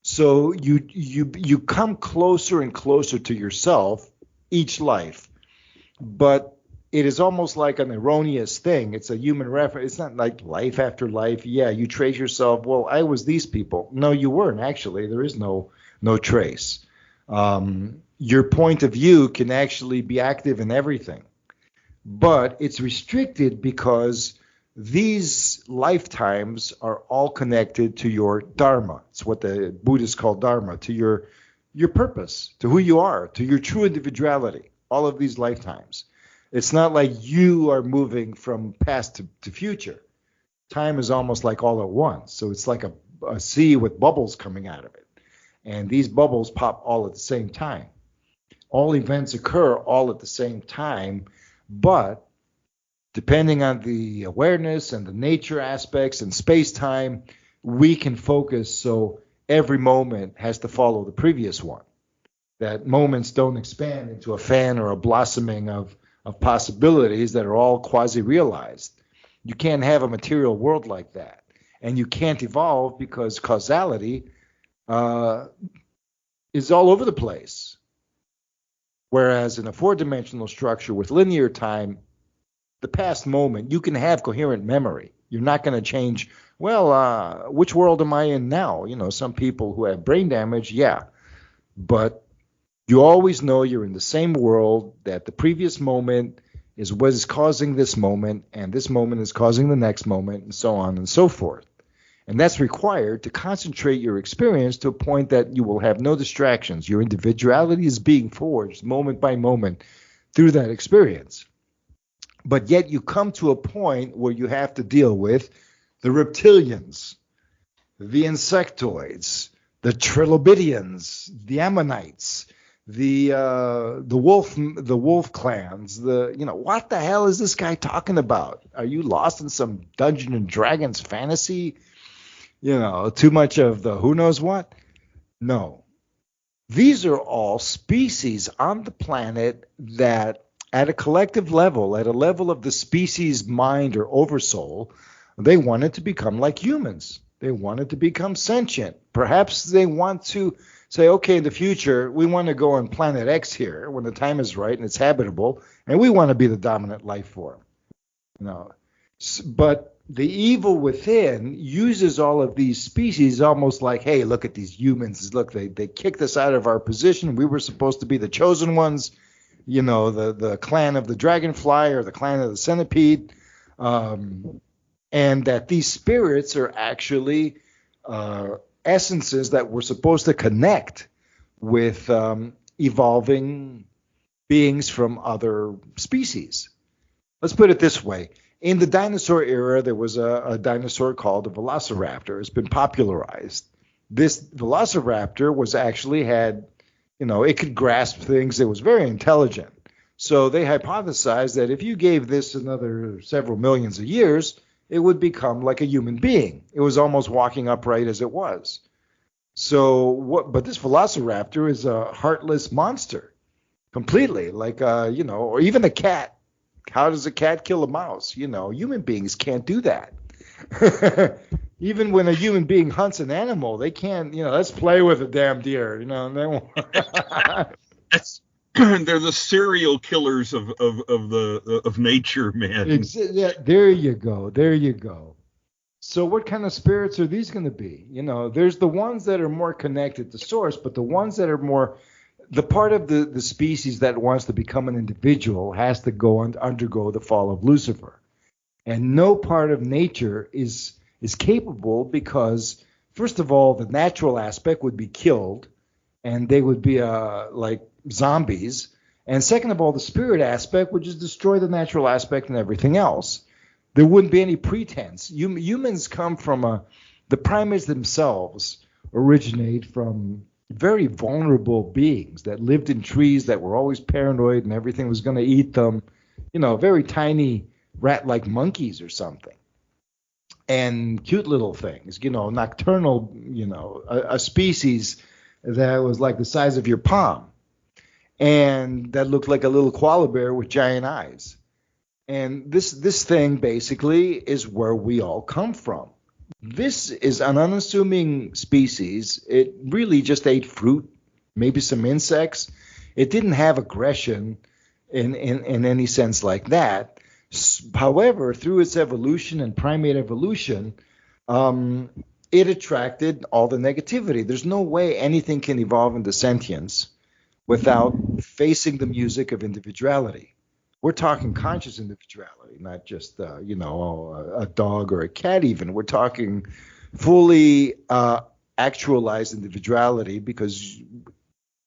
So you come closer and closer to yourself each life, but it is almost like an erroneous thing. It's a human reference. It's not like life after life. Yeah, you trace yourself. Well, I was these people. No, you weren't actually. There is no trace. Your point of view can actually be active in everything, but it's restricted because these lifetimes are all connected to your dharma. It's what the Buddhists call dharma, to your purpose, to who you are, to your true individuality, all of these lifetimes. It's not like you are moving from past to future. Time is almost like all at once. So it's like a sea with bubbles coming out of it. And these bubbles pop all at the same time. All events occur all at the same time, but depending on the awareness and the nature aspects and space-time, we can focus so every moment has to follow the previous one. That moments don't expand into a fan or a blossoming of possibilities that are all quasi-realized. You can't have a material world like that. And you can't evolve because causality is all over the place. Whereas in a four-dimensional structure with linear time, the past moment, you can have coherent memory. You're not going to change, which world am I in now? Some people who have brain damage, yeah. But you always know you're in the same world, that the previous moment is what is causing this moment, and this moment is causing the next moment, and so on and so forth. And that's required to concentrate your experience to a point that you will have no distractions. Your individuality is being forged moment by moment through that experience. But yet you come to a point where you have to deal with the reptilians, the insectoids, the trilobidians, the ammonites, the wolf clans, what the hell is this guy talking about? Are you lost in some Dungeons and Dragons fantasy? Too much of the who knows what? No. These are all species on the planet that at a collective level, at a level of the species mind or oversoul, they wanted to become like humans. They wanted to become sentient. Perhaps they want to say, okay, in the future, we want to go on planet X here when the time is right and it's habitable, and we want to be the dominant life form. But the evil within uses all of these species almost like, hey, look at these humans. Look, they kicked us out of our position. We were supposed to be the chosen ones, the clan of the dragonfly or the clan of the centipede. And that these spirits are actually essences that were supposed to connect with evolving beings from other species. Let's put it this way. In the dinosaur era, there was a dinosaur called a velociraptor. It's been popularized. This velociraptor was actually it could grasp things. It was very intelligent. So they hypothesized that if you gave this another several millions of years, it would become like a human being. It was almost walking upright as it was. But this velociraptor is a heartless monster, completely. Or even a cat. How does a cat kill a mouse? Human beings can't do that. Even when a human being hunts an animal, they can't, let's play with a damn deer, and they won't. They're the serial killers of nature, man. Yeah, there you go. So what kind of spirits are these going to be? There's the ones that are more connected to source, but the ones that are more, the part of the species that wants to become an individual has to undergo the fall of Lucifer. And no part of nature is capable because, first of all, the natural aspect would be killed and they would be like zombies. And second of all, the spirit aspect would just destroy the natural aspect and everything else. There wouldn't be any pretense. Humans come from the primates themselves originate from very vulnerable beings that lived in trees that were always paranoid and everything was going to eat them, very tiny rat-like monkeys or something. And cute little things, nocturnal, a species that was like the size of your palm and that looked like a little koala bear with giant eyes. And this thing basically is where we all come from. This is an unassuming species. It really just ate fruit, maybe some insects. It didn't have aggression in any sense like that. However, through its evolution and primate evolution, it attracted all the negativity. There's no way anything can evolve into sentience without facing the music of individuality. We're talking conscious individuality, not just a dog or a cat even. We're talking fully actualized individuality, because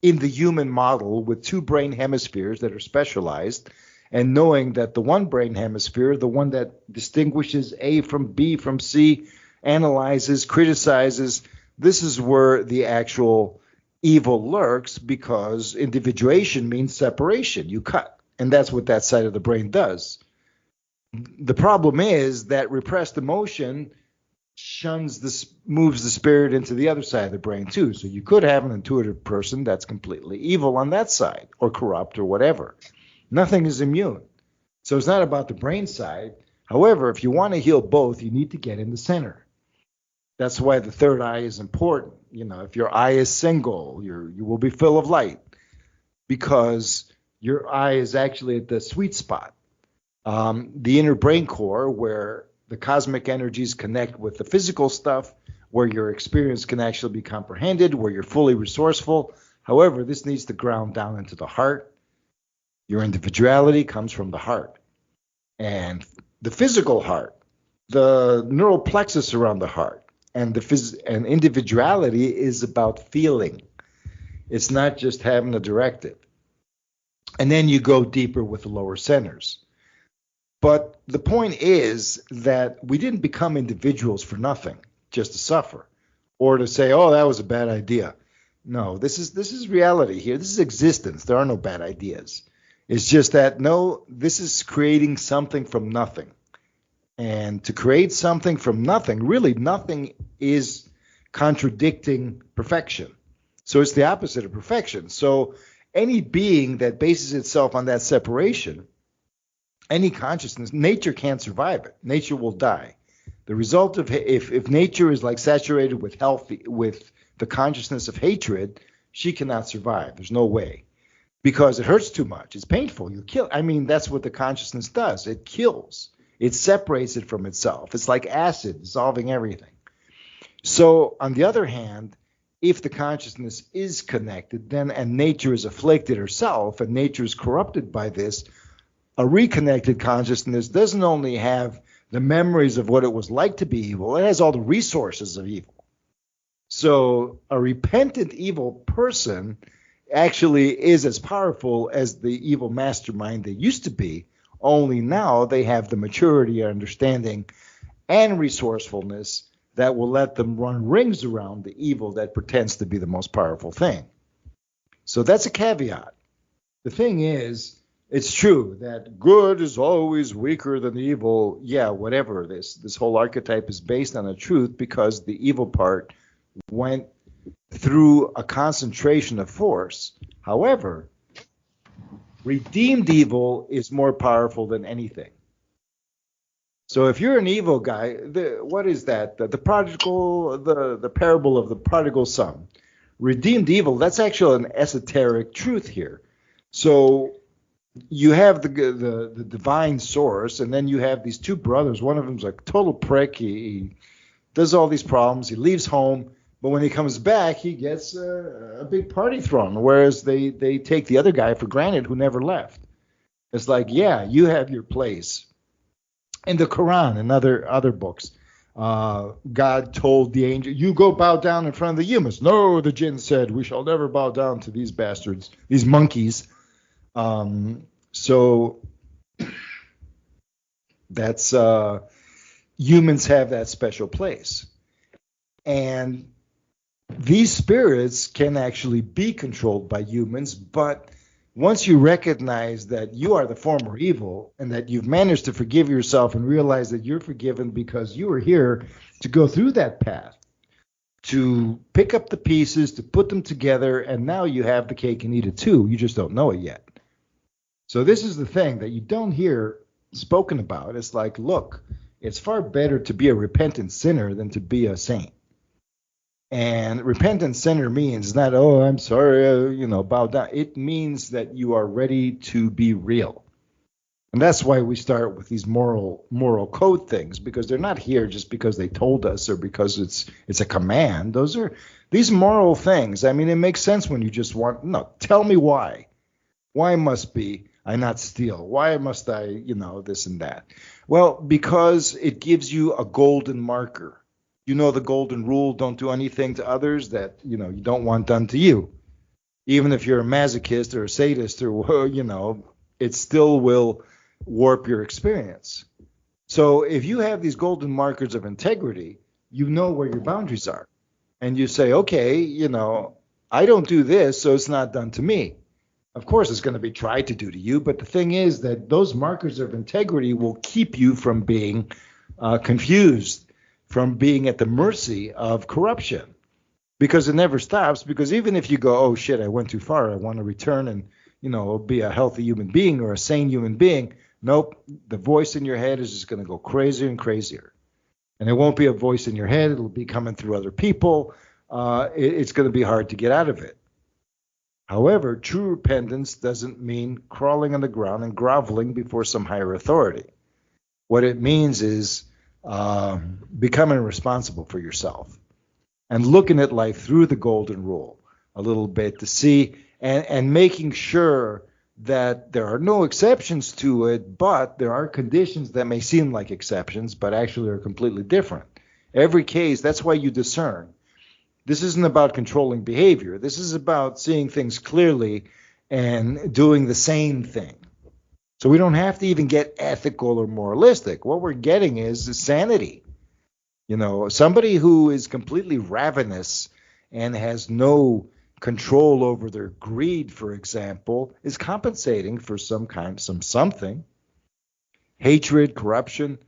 in the human model, with two brain hemispheres that are specialized, and knowing that the one brain hemisphere, the one that distinguishes A from B from C, analyzes, criticizes, this is where the actual evil lurks, because individuation means separation. You cut. And that's what that side of the brain does. The problem is that repressed emotion moves the spirit into the other side of the brain too. So you could have an intuitive person that's completely evil on that side, or corrupt, or whatever. Nothing is immune. So it's not about the brain side. However, if you want to heal both, you need to get in the center. That's why the third eye is important. If your eye is single, you will be full of light, because your eye is actually at the sweet spot, the inner brain core, where the cosmic energies connect with the physical stuff, where your experience can actually be comprehended, where you're fully resourceful. However, this needs to ground down into the heart. Your individuality comes from the heart. And the physical heart, the neural plexus around the heart, and and individuality is about feeling. It's not just having a directive. And then you go deeper with the lower centers. But the point is that we didn't become individuals for nothing, just to suffer, or to say, oh, that was a bad idea. No, this is reality here. This is existence. There are no bad ideas. It's just that, no, this is creating something from nothing. And to create something from nothing, really nothing is contradicting perfection. So it's the opposite of perfection. So any being that bases itself on that separation, any consciousness, nature can't survive it. Nature will die. The result of if nature is like saturated with the consciousness of hatred, she cannot survive. There's no way, because it hurts too much. It's painful. You kill. I mean, that's what the consciousness does. It kills. It separates it from itself. It's like acid dissolving everything. So on the other hand, if the consciousness is connected, then, and nature is afflicted herself, and nature is corrupted by this, a reconnected consciousness doesn't only have the memories of what it was like to be evil, it has all the resources of evil. So a repentant evil person actually is as powerful as the evil mastermind they used to be, only now they have the maturity, understanding, and resourcefulness that will let them run rings around the evil that pretends to be the most powerful thing. So that's a caveat. The thing is, it's true that good is always weaker than evil. Yeah, whatever. This whole archetype is based on a truth, because the evil part went through a concentration of force. However, redeemed evil is more powerful than anything. So if you're an evil guy, what is that? The prodigal, the parable of the prodigal son. Redeemed evil, that's actually an esoteric truth here. So you have the divine source, and then you have these two brothers. One of them's a total prick. He does all these problems. He leaves home, but when he comes back, he gets a big party thrown, whereas they take the other guy for granted who never left. It's like, yeah, you have your place. In the Quran and other books, God told the angel, you go bow down in front of the humans. No, the jinn said, we shall never bow down to these bastards, these monkeys. So that's humans have that special place. And these spirits can actually be controlled by humans, but once you recognize that you are the former evil, and that you've managed to forgive yourself and realize that you're forgiven because you were here to go through that path, to pick up the pieces, to put them together, and now you have the cake and eat it too. You just don't know it yet. So this is the thing that you don't hear spoken about. It's like, look, it's far better to be a repentant sinner than to be a saint. And repentant sinner means not, oh, I'm sorry, bow down. It means that you are ready to be real. And that's why we start with these moral code things, because they're not here just because they told us or because it's a command. Those are these moral things. I mean, it makes sense when you just want, no, tell me why. Why must I not steal? Why must I, this and that? Well, because it gives you a golden marker. You know the golden rule, don't do anything to others that, you don't want done to you. Even if you're a masochist or a sadist or, it still will warp your experience. So if you have these golden markers of integrity, you know where your boundaries are. And you say, okay, I don't do this, so it's not done to me. Of course, it's going to be tried to do to you, but the thing is that those markers of integrity will keep you from being confused, from being at the mercy of corruption, because it never stops. Because even if you go, oh shit, I went too far, I want to return and be a healthy human being or a sane human being. Nope, the voice in your head is just going to go crazier and crazier, and it won't be a voice in your head; it'll be coming through other people. It's going to be hard to get out of it. However, true repentance doesn't mean crawling on the ground and groveling before some higher authority. What it means is becoming responsible for yourself and looking at life through the golden rule a little bit to see and making sure that there are no exceptions to it, but there are conditions that may seem like exceptions, but actually are completely different. Every case, that's why you discern. This isn't about controlling behavior. This is about seeing things clearly and doing the same thing. So we don't have to even get ethical or moralistic. What we're getting is sanity. Somebody who is completely ravenous and has no control over their greed, for example, is compensating for something. Hatred, corruption.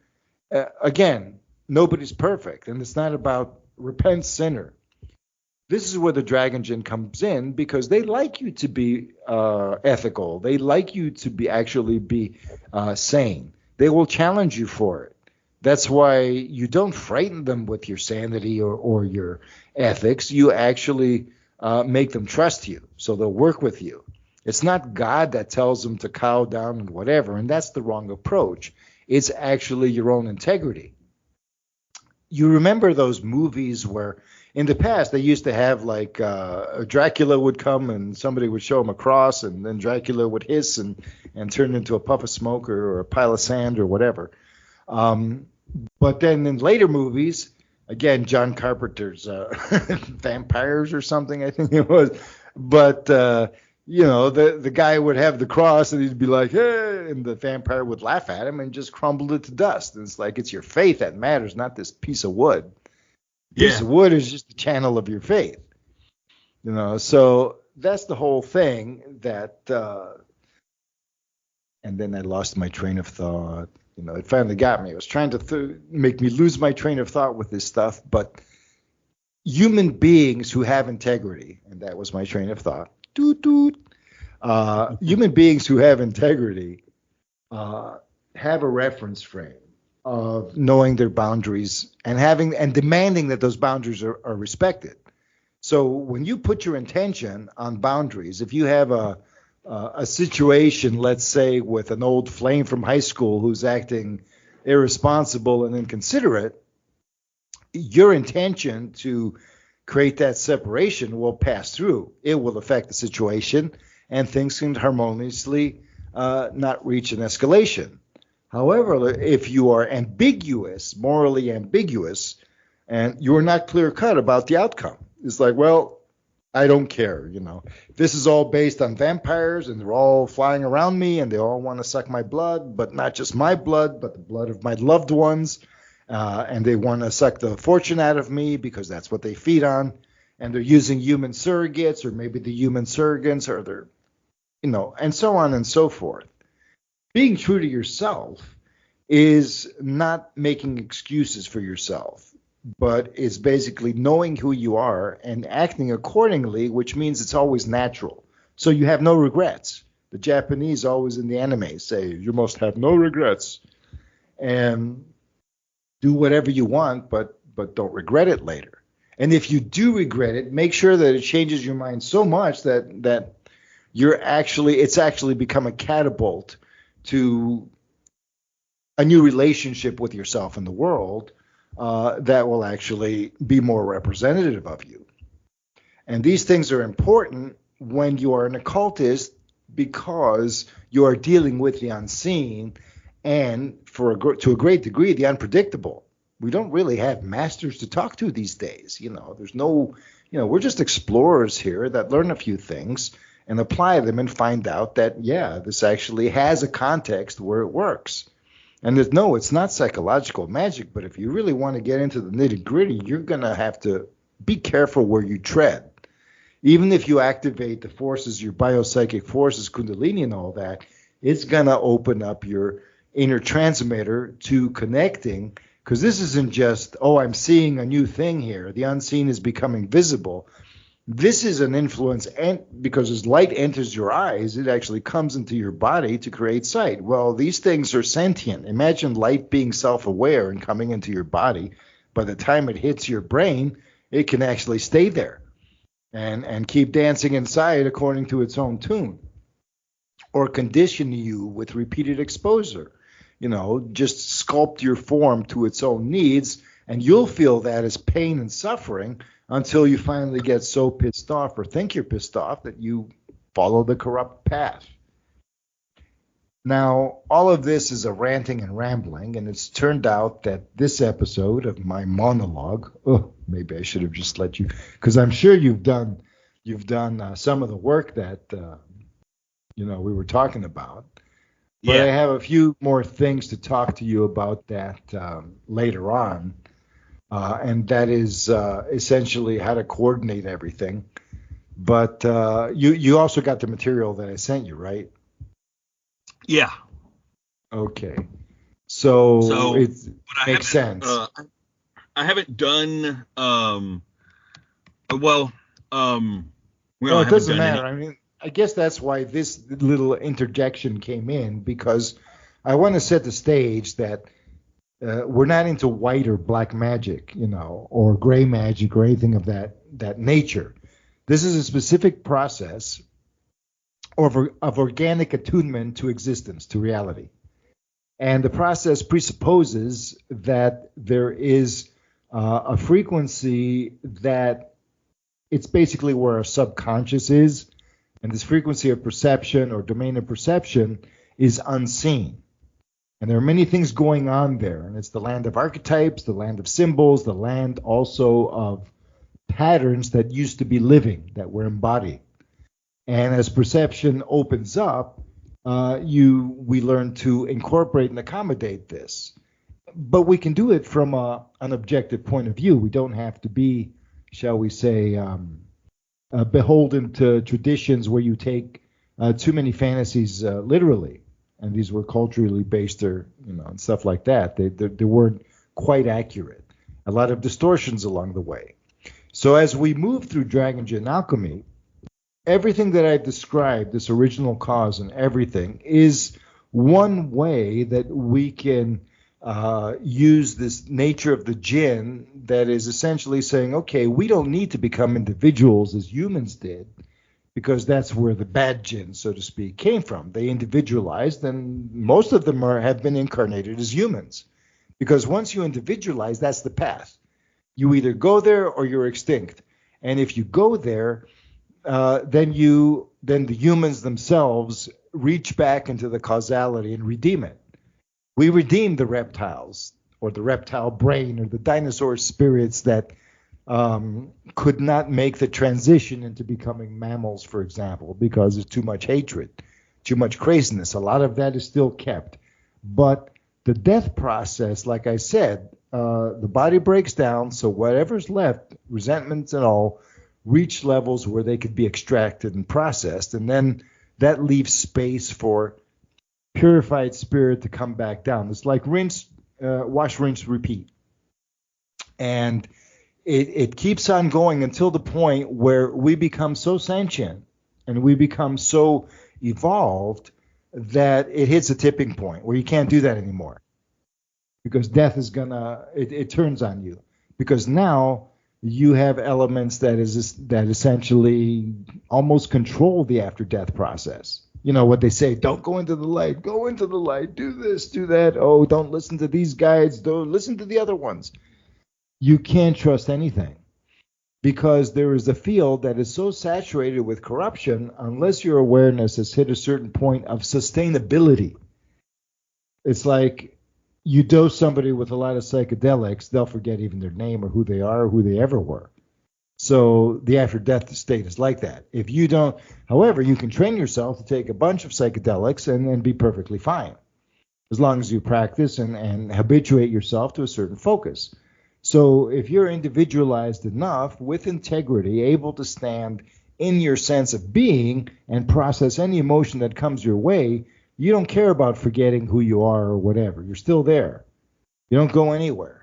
Again, nobody's perfect, and it's not about repent, sinner. This is where the Dragon Jinn comes in, because they like you to be ethical. They like you to be sane. They will challenge you for it. That's why you don't frighten them with your sanity or your ethics. You actually make them trust you, so they'll work with you. It's not God that tells them to cow down and whatever, and that's the wrong approach. It's actually your own integrity. You remember those movies where in the past they used to have like Dracula would come and somebody would show him a cross, and then Dracula would hiss and turn into a puff of smoke or a pile of sand or whatever. But then in later movies, again, John Carpenter's Vampires or something, I think it was. But, the guy would have the cross and he'd be like, hey, and the vampire would laugh at him and just crumbled it to dust. And it's like, it's your faith that matters, not this piece of wood. Yeah. Piece of wood is just the channel of your faith. So that's the whole thing that, and then I lost my train of thought. It finally got me. It was trying to make me lose my train of thought with this stuff. But human beings who have integrity, and that was my train of thought. Human beings who have integrity have a reference frame of knowing their boundaries and demanding that those boundaries are respected. So when you put your intention on boundaries, if you have a situation, let's say, with an old flame from high school who's acting irresponsible and inconsiderate, your intention to create that separation will pass through. It will affect the situation, and things can harmoniously not reach an escalation. However, if you are ambiguous, morally ambiguous, and you're not clear-cut about the outcome, it's like, well, I don't care, This is all based on vampires, and they're all flying around me, and they all want to suck my blood, but not just my blood, but the blood of my loved ones. And they want to suck the fortune out of me because that's what they feed on. And they're using human surrogates, or maybe the human surrogates, or they're, and so on and so forth. Being true to yourself is not making excuses for yourself, but it's basically knowing who you are and acting accordingly, which means it's always natural. So you have no regrets. The Japanese always in the anime say, you must have no regrets. And do whatever you want, but don't regret it later. And if you do regret it, make sure that it changes your mind so much that it's actually become a catapult to a new relationship with yourself and the world that will actually be more representative of you. And these things are important when you are an occultist because you are dealing with the unseen and to a great degree the unpredictable. We don't really have masters to talk to these days. There's no, we're just explorers here that learn a few things and apply them and find out that, yeah, this actually has a context where it works. And it's not psychological magic, but if you really want to get into the nitty gritty, you're going to have to be careful where you tread. Even if you activate the forces, your biopsychic forces, Kundalini and all that, it's going to open up your inner transmitter to connecting, because this isn't just, I'm seeing a new thing here. The unseen is becoming visible. This is an influence, and because as light enters your eyes, it actually comes into your body to create sight. Well, these things are sentient. Imagine light being self-aware and coming into your body. By the time it hits your brain, it can actually stay there and keep dancing inside according to its own tune, or condition you with repeated exposure. Just sculpt your form to its own needs, and you'll feel that as pain and suffering until you finally get so pissed off or think you're pissed off that you follow the corrupt path. Now, all of this is a ranting and rambling, and it's turned out that this episode of my monologue, maybe I should have just let you, because I'm sure you've done some of the work that we were talking about. But I have a few more things to talk to you about that later on, and that is essentially how to coordinate everything. But you also got the material that I sent you, right? Yeah. Okay. So it makes sense. I haven't done. Well, it doesn't matter. I mean, I guess that's why this little interjection came in, because I want to set the stage that we're not into white or black magic, or gray magic or anything of that nature. This is a specific process of organic attunement to existence, to reality. And the process presupposes that there is a frequency that it's basically where our subconscious is. And this frequency of perception or domain of perception is unseen. And there are many things going on there. And it's the land of archetypes, the land of symbols, the land also of patterns that used to be living, that were embodied. And as perception opens up, we learn to incorporate and accommodate this. But we can do it from an objective point of view. We don't have to be, shall we say, beholden to traditions where you take too many fantasies literally. And these were culturally based and stuff like that. They weren't quite accurate. A lot of distortions along the way. So as we move through Dragon Jinn Alchemy, everything that I described, this original cause and everything, is one way that we can use this nature of the jinn that is essentially saying, okay, we don't need to become individuals as humans did, because that's where the bad jinn, so to speak, came from. They individualized, and most of them have been incarnated as humans. Because once you individualize, that's the path. You either go there or you're extinct. And if you go there, then the humans themselves reach back into the causality and redeem it. We redeem the reptiles, or the reptile brain, or the dinosaur spirits that could not make the transition into becoming mammals, for example, because there's too much hatred, too much craziness. A lot of that is still kept. But the death process, like I said, the body breaks down, so whatever's left, resentments and all, reach levels where they could be extracted and processed, and then that leaves space for purified spirit to come back down. It's like wash, rinse, repeat. And it keeps on going until the point where we become so sentient and we become so evolved that it hits a tipping point where you can't do that anymore. Because death is it turns on you. Because now you have elements that essentially almost control the after-death process. you know what they say, don't go into the light, go into the light, do this, do that. Oh, don't listen to these guides, don't listen to the other ones. You can't trust anything because there is a field that is so saturated with corruption unless your awareness has hit a certain point of sustainability. It's like you dose somebody with a lot of psychedelics, they'll forget even their name or who they are or who they ever were. So the after-death state is like that. If you don't, however, you can train yourself to take a bunch of psychedelics and be perfectly fine, as long as you practice and habituate yourself to a certain focus. So if you're individualized enough, with integrity, able to stand in your sense of being and process any emotion that comes your way, you don't care about forgetting who you are or whatever. You're still there. You don't go anywhere.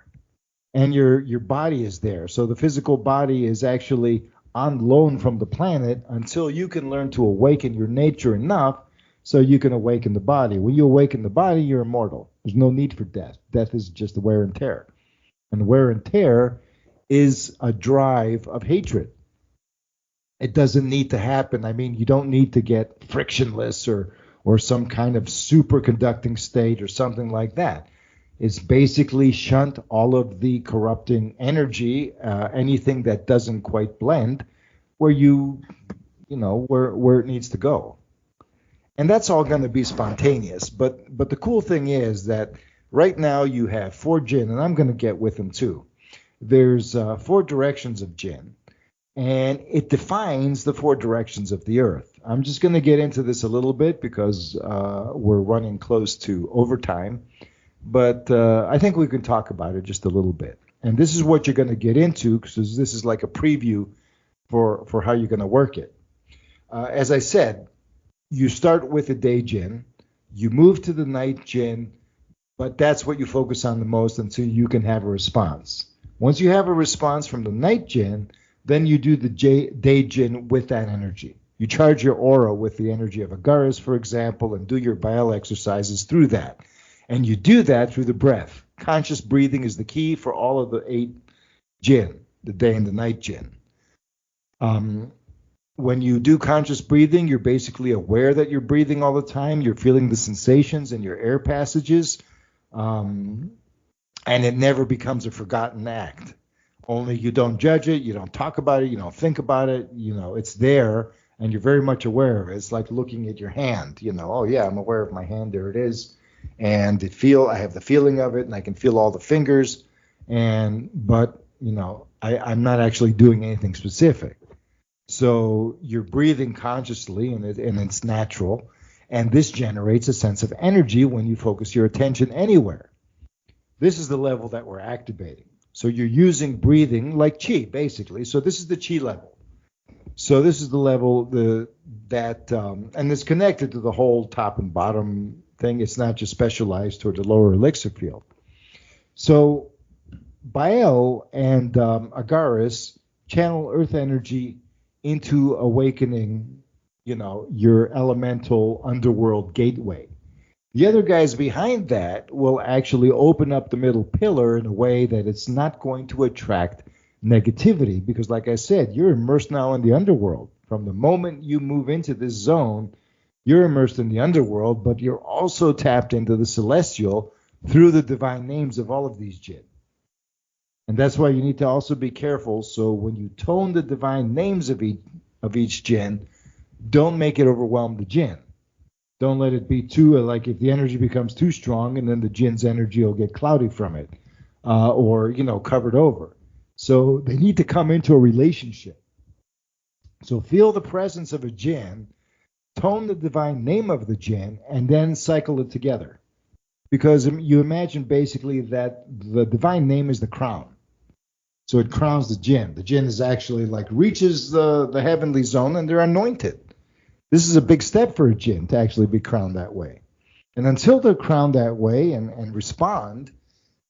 And your body is there. So the physical body is actually on loan from the planet until you can learn to awaken your nature enough so you can awaken the body. When you awaken the body, you're immortal. There's no need for death. Death is just the wear and tear. And wear and tear is a drive of hatred. It doesn't need to happen. I mean, you don't need to get frictionless or some kind of superconducting state or something like that. It's basically shunt all of the corrupting energy, anything that doesn't quite blend, where where it needs to go. And that's all going to be spontaneous. But the cool thing is that right now you have 4 Jinn, and I'm going to get with them too. There's 4 directions of Jinn, and it defines the 4 directions of the earth. I'm just going to get into this a little bit because we're running close to overtime. But I think we can talk about it just a little bit. And this is what you're going to get into, because this is like a preview for how you're going to work it. As I said, you start with the day Jinn, you move to the night Jinn, but that's what you focus on the most until you can have a response. Once you have a response from the night Jinn, then you do the day Jinn with that energy. You charge your aura with the energy of Agaris, for example, and do your bile exercises through that. And you do that through the breath. Conscious breathing is the key for all of the 8 Jinn, the day and the night Jinn. When you do conscious breathing, you're basically aware that you're breathing all the time. You're feeling the sensations in your air passages. And it never becomes a forgotten act. Only you don't judge it, you don't talk about it, you don't think about it. It's there, and you're very much aware of it. It's like looking at your hand. Oh yeah, I'm aware of my hand. There it is. And I have the feeling of it, and I can feel all the fingers, but I'm not actually doing anything specific. So you're breathing consciously, and it's natural, and this generates a sense of energy when you focus your attention anywhere. This is the level that we're activating. So you're using breathing like chi, basically. So this is the chi level. So this is the level and it's connected to the whole top and bottom thing. It's not just specialized toward the lower elixir field. So Baal and Agaris channel earth energy into awakening, your elemental underworld gateway. The other guys behind that will actually open up the middle pillar in a way that it's not going to attract negativity, because like I said, you're immersed now in the underworld. From the moment you move into this zone, you're immersed in the underworld, but you're also tapped into the celestial through the divine names of all of these Jinn. And that's why you need to also be careful. So when you tone the divine names of each Jinn, don't make it overwhelm the Jinn. Don't let it be too, like if the energy becomes too strong, and then the Jinn's energy will get cloudy from it, or covered over. So they need to come into a relationship. So feel the presence of a Jinn, tone the divine name of the Jinn, and then cycle it together. Because you imagine basically that the divine name is the crown. So it crowns the Jinn. The Jinn is actually reaches the heavenly zone, and they're anointed. This is a big step for a Jinn to actually be crowned that way. And until they're crowned that way and respond,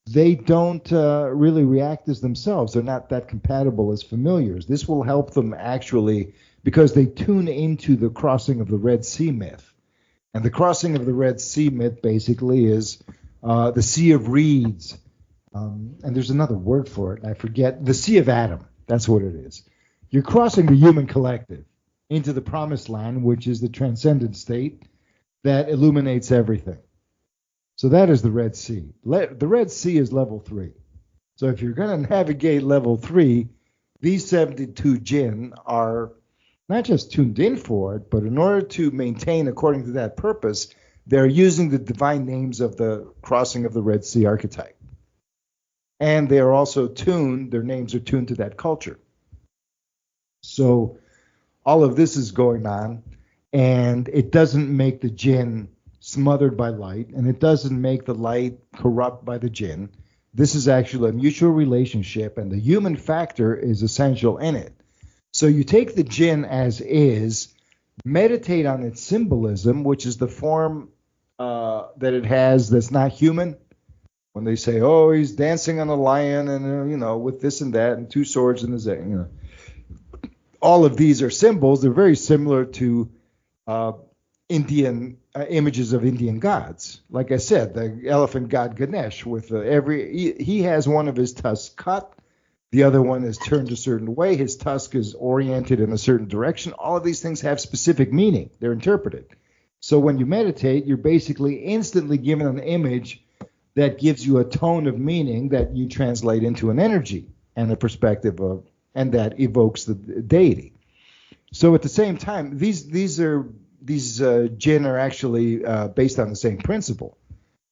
they don't really react as themselves. They're not that compatible as familiars. This will help them actually because they tune into the crossing of the Red Sea myth. And the crossing of the Red Sea myth basically is the Sea of Reeds. And there's another word for it. I forget. The Sea of Adam. That's what it is. You're crossing the human collective into the promised land, which is the transcendent state that illuminates everything. So that is the Red Sea. The Red Sea is level 3. So if you're going to navigate level 3, these 72 jinn are not just tuned in for it, but in order to maintain according to that purpose, they're using the divine names of the crossing of the Red Sea archetype. And they are also tuned, their names are tuned to that culture. So all of this is going on, and it doesn't make the jinn smothered by light, and it doesn't make the light corrupt by the jinn. This is actually a mutual relationship, and the human factor is essential in it. So you take the jinn as is, meditate on its symbolism, which is the form that it has that's not human. When they say, oh, he's dancing on a lion and, with this and that and two swords in his, all of these are symbols. They're very similar to Indian images of Indian gods. Like I said, the elephant god Ganesh, with he has one of his tusks cut. The other one is turned a certain way. His tusk is oriented in a certain direction. All of these things have specific meaning. They're interpreted. So when you meditate, you're basically instantly given an image that gives you a tone of meaning that you translate into an energy and a perspective of, and that evokes the deity. So at the same time, these jinn are actually based on the same principle.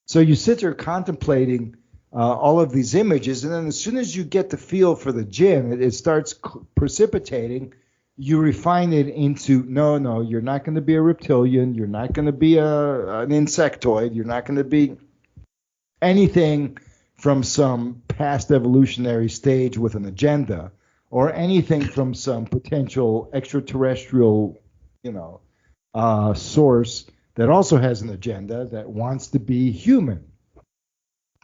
So you sit there contemplating all of these images, and then as soon as you get the feel for the jinn, it starts precipitating. You refine it into, no, you're not going to be a reptilian. You're not going to be an insectoid. You're not going to be anything from some past evolutionary stage with an agenda, or anything from some potential extraterrestrial, source that also has an agenda that wants to be human,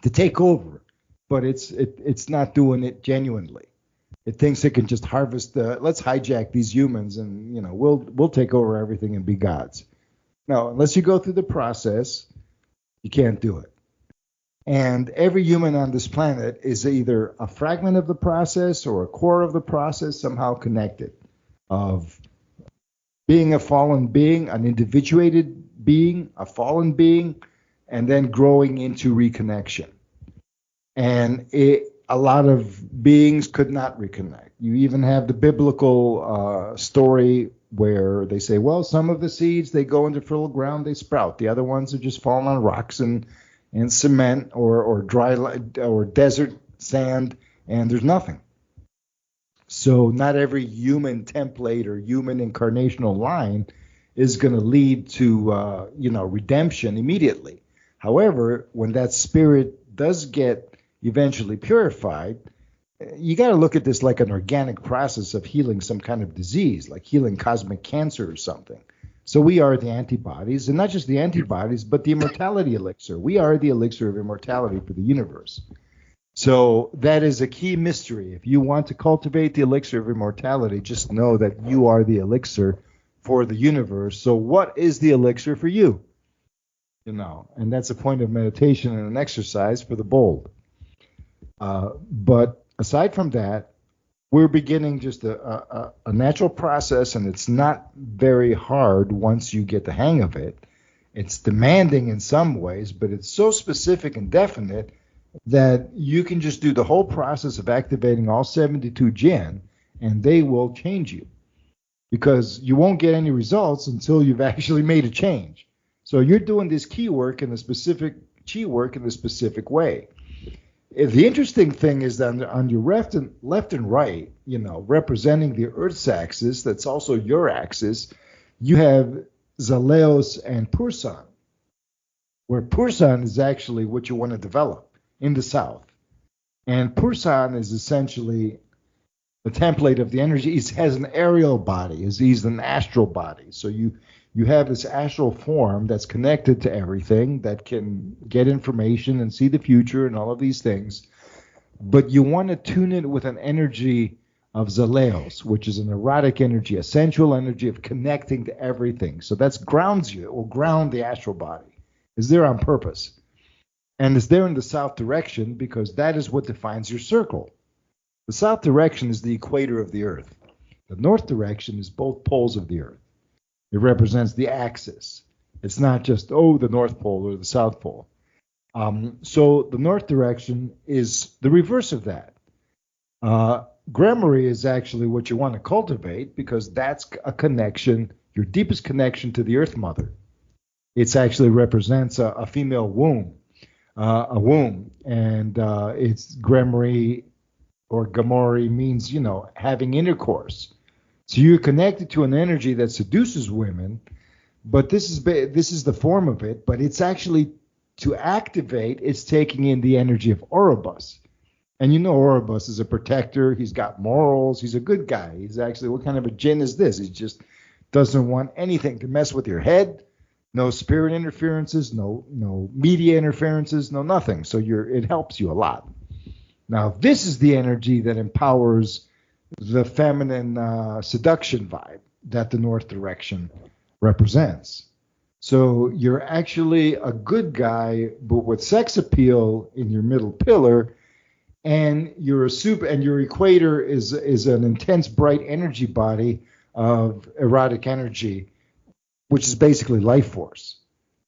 to take over, but it's not doing it genuinely. It thinks it can just harvest let's hijack these humans and we'll take over everything and be gods. No, unless you go through the process, you can't do it. And every human on this planet is either a fragment of the process or a core of the process, somehow connected, of being a fallen being, an individuated being, a fallen being, and then growing into reconnection. And a lot of beings could not reconnect. You even have the biblical story where they say, well, some of the seeds, they go into fertile ground, they sprout. The other ones are just falling on rocks and cement or dry or desert sand, and there's nothing. So not every human template or human incarnational line is going to lead to redemption immediately. However, when that spirit does get eventually purified, you got to look at this like an organic process of healing some kind of disease, like healing cosmic cancer or something. So we are the antibodies, and not just the antibodies, but the immortality elixir. We are the elixir of immortality for the universe. So that is a key mystery. If you want to cultivate the elixir of immortality, just know that you are the elixir for the universe. So what is the elixir for you? And that's a point of meditation and an exercise for the bold. But aside from that, we're beginning just a natural process, and it's not very hard once you get the hang of it. It's demanding in some ways, but it's so specific and definite that you can just do the whole process of activating all 72 jinn, and they will change you, because you won't get any results until you've actually made a change. So you're doing this key work in a specific chi work in a specific way. The interesting thing is that on your left and right, representing the Earth's axis, that's also your axis, you have Zaleos and Pursan, where Pursan is actually what you want to develop in the south. And Pursan is essentially the template of the energy. He has an aerial body. He's an astral body. So you have this astral form that's connected to everything, that can get information and see the future and all of these things. But you want to tune it with an energy of Zaleos, which is an erotic energy, a sensual energy of connecting to everything. So that grounds you, or ground the astral body. It's there on purpose. And it's there in the south direction because that is what defines your circle. The south direction is the equator of the Earth. The north direction is both poles of the Earth. It represents the axis. It's not just, the North Pole or the South Pole. So the north direction is the reverse of that. Gramarye is actually what you want to cultivate because that's a connection, your deepest connection to the Earth Mother. It actually represents a female womb, and it's Gramarye or Gamori means, having intercourse. So you're connected to an energy that seduces women, but this is the form of it, but it's actually to activate, it's taking in the energy of Oribus. And Oribus is a protector. He's got morals. He's a good guy. He's actually, what kind of a Jinn is this? He just doesn't want anything to mess with your head. No spirit interferences, no media interferences, no nothing. So it helps you a lot. Now, this is the energy that empowers the feminine seduction vibe that the north direction represents. So you're actually a good guy, but with sex appeal in your middle pillar, and your equator is an intense, bright energy body of erotic energy, which is basically life force.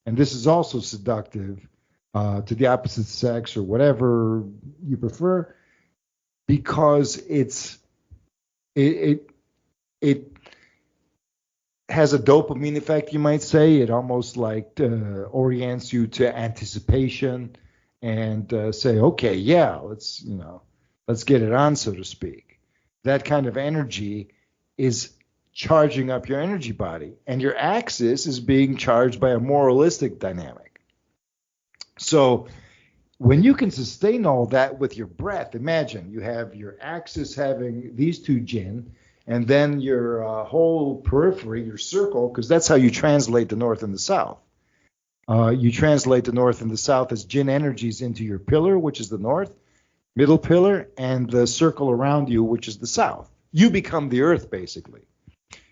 And this is also seductive to the opposite sex or whatever you prefer, because it has a dopamine effect, you might say. It almost like orients you to anticipation and say, okay, yeah, let's get it on, so to speak. That kind of energy is charging up your energy body, and your axis is being charged by a moralistic dynamic. So when you can sustain all that with your breath, imagine you have your axis having these two Jinn, and then your whole periphery, your circle, because that's how you translate the north and the south. You translate the north and the south as Jinn energies into your pillar, which is the north, middle pillar, and the circle around you, which is the south. You become the earth, basically.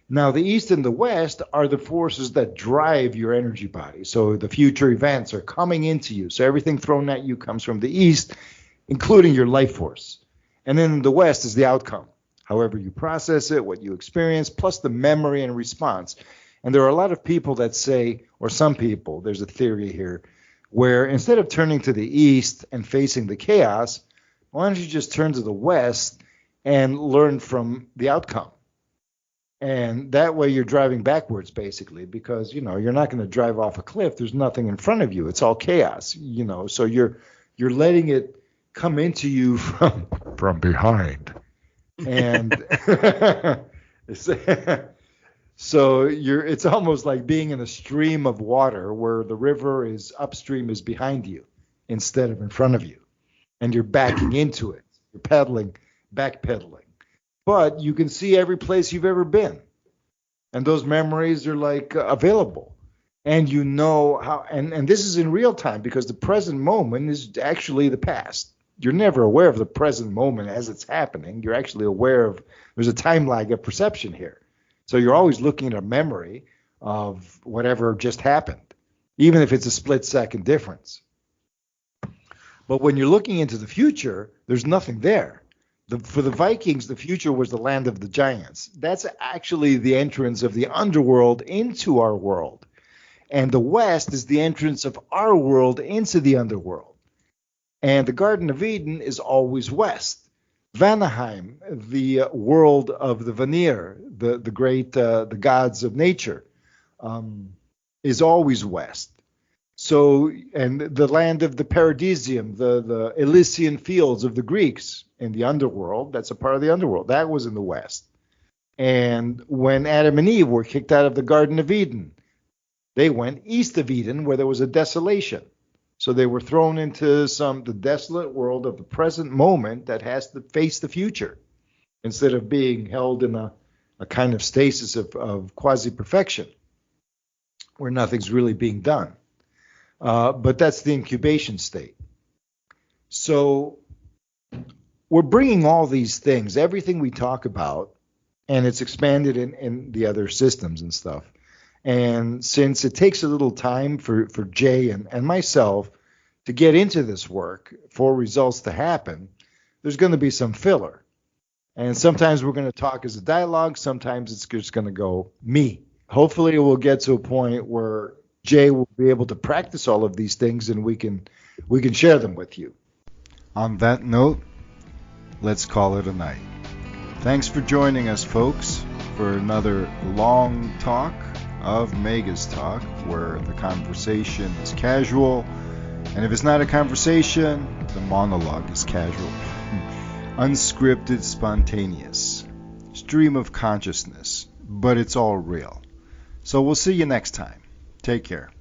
Now, the east and the west are the forces that drive your energy body. So the future events are coming into you. So everything thrown at you comes from the east, including your life force. And then the west is the outcome. However you process it, what you experience, plus the memory and response. And there are a lot of people that say, or some people, there's a theory here, where instead of turning to the east and facing the chaos, why don't you just turn to the west and learn from the outcome? And that way you're driving backwards, basically, because, you're not going to drive off a cliff. There's nothing in front of you. It's all chaos, so you're letting it come into you from behind. And so it's almost like being in a stream of water where the river is upstream is behind you instead of in front of you. And you're backing into it. You're backpedaling. But you can see every place you've ever been. And those memories are available. And how, and this is in real time, because the present moment is actually the past. You're never aware of the present moment as it's happening. You're actually aware of, there's a time lag of perception here. So you're always looking at a memory of whatever just happened, even if it's a split second difference. But when you're looking into the future, there's nothing there. For the Vikings, the future was the land of the giants. That's actually the entrance of the underworld into our world. And the west is the entrance of our world into the underworld. And the Garden of Eden is always west. Vanaheim, the world of the Vanir, the great the gods of nature, is always west. So, and the land of the Paradisium, the Elysian fields of the Greeks in the underworld, that's a part of the underworld. That was in the west. And when Adam and Eve were kicked out of the Garden of Eden, they went east of Eden where there was a desolation. So they were thrown into the desolate world of the present moment that has to face the future, instead of being held in a kind of stasis of quasi-perfection where nothing's really being done. But that's the incubation state. So we're bringing all these things, everything we talk about, and it's expanded in the other systems and stuff. And since it takes a little time for Jay and myself to get into this work, for results to happen, there's going to be some filler. And sometimes we're going to talk as a dialogue. Sometimes it's just going to go me. Hopefully we'll get to a point where Jay will be able to practice all of these things and we can share them with you. On that note, let's call it a night. Thanks for joining us, folks, for another long talk of Magus Talk, where the conversation is casual, and if it's not a conversation, the monologue is casual. Unscripted, spontaneous, stream of consciousness, but it's all real. So we'll see you next time. Take care.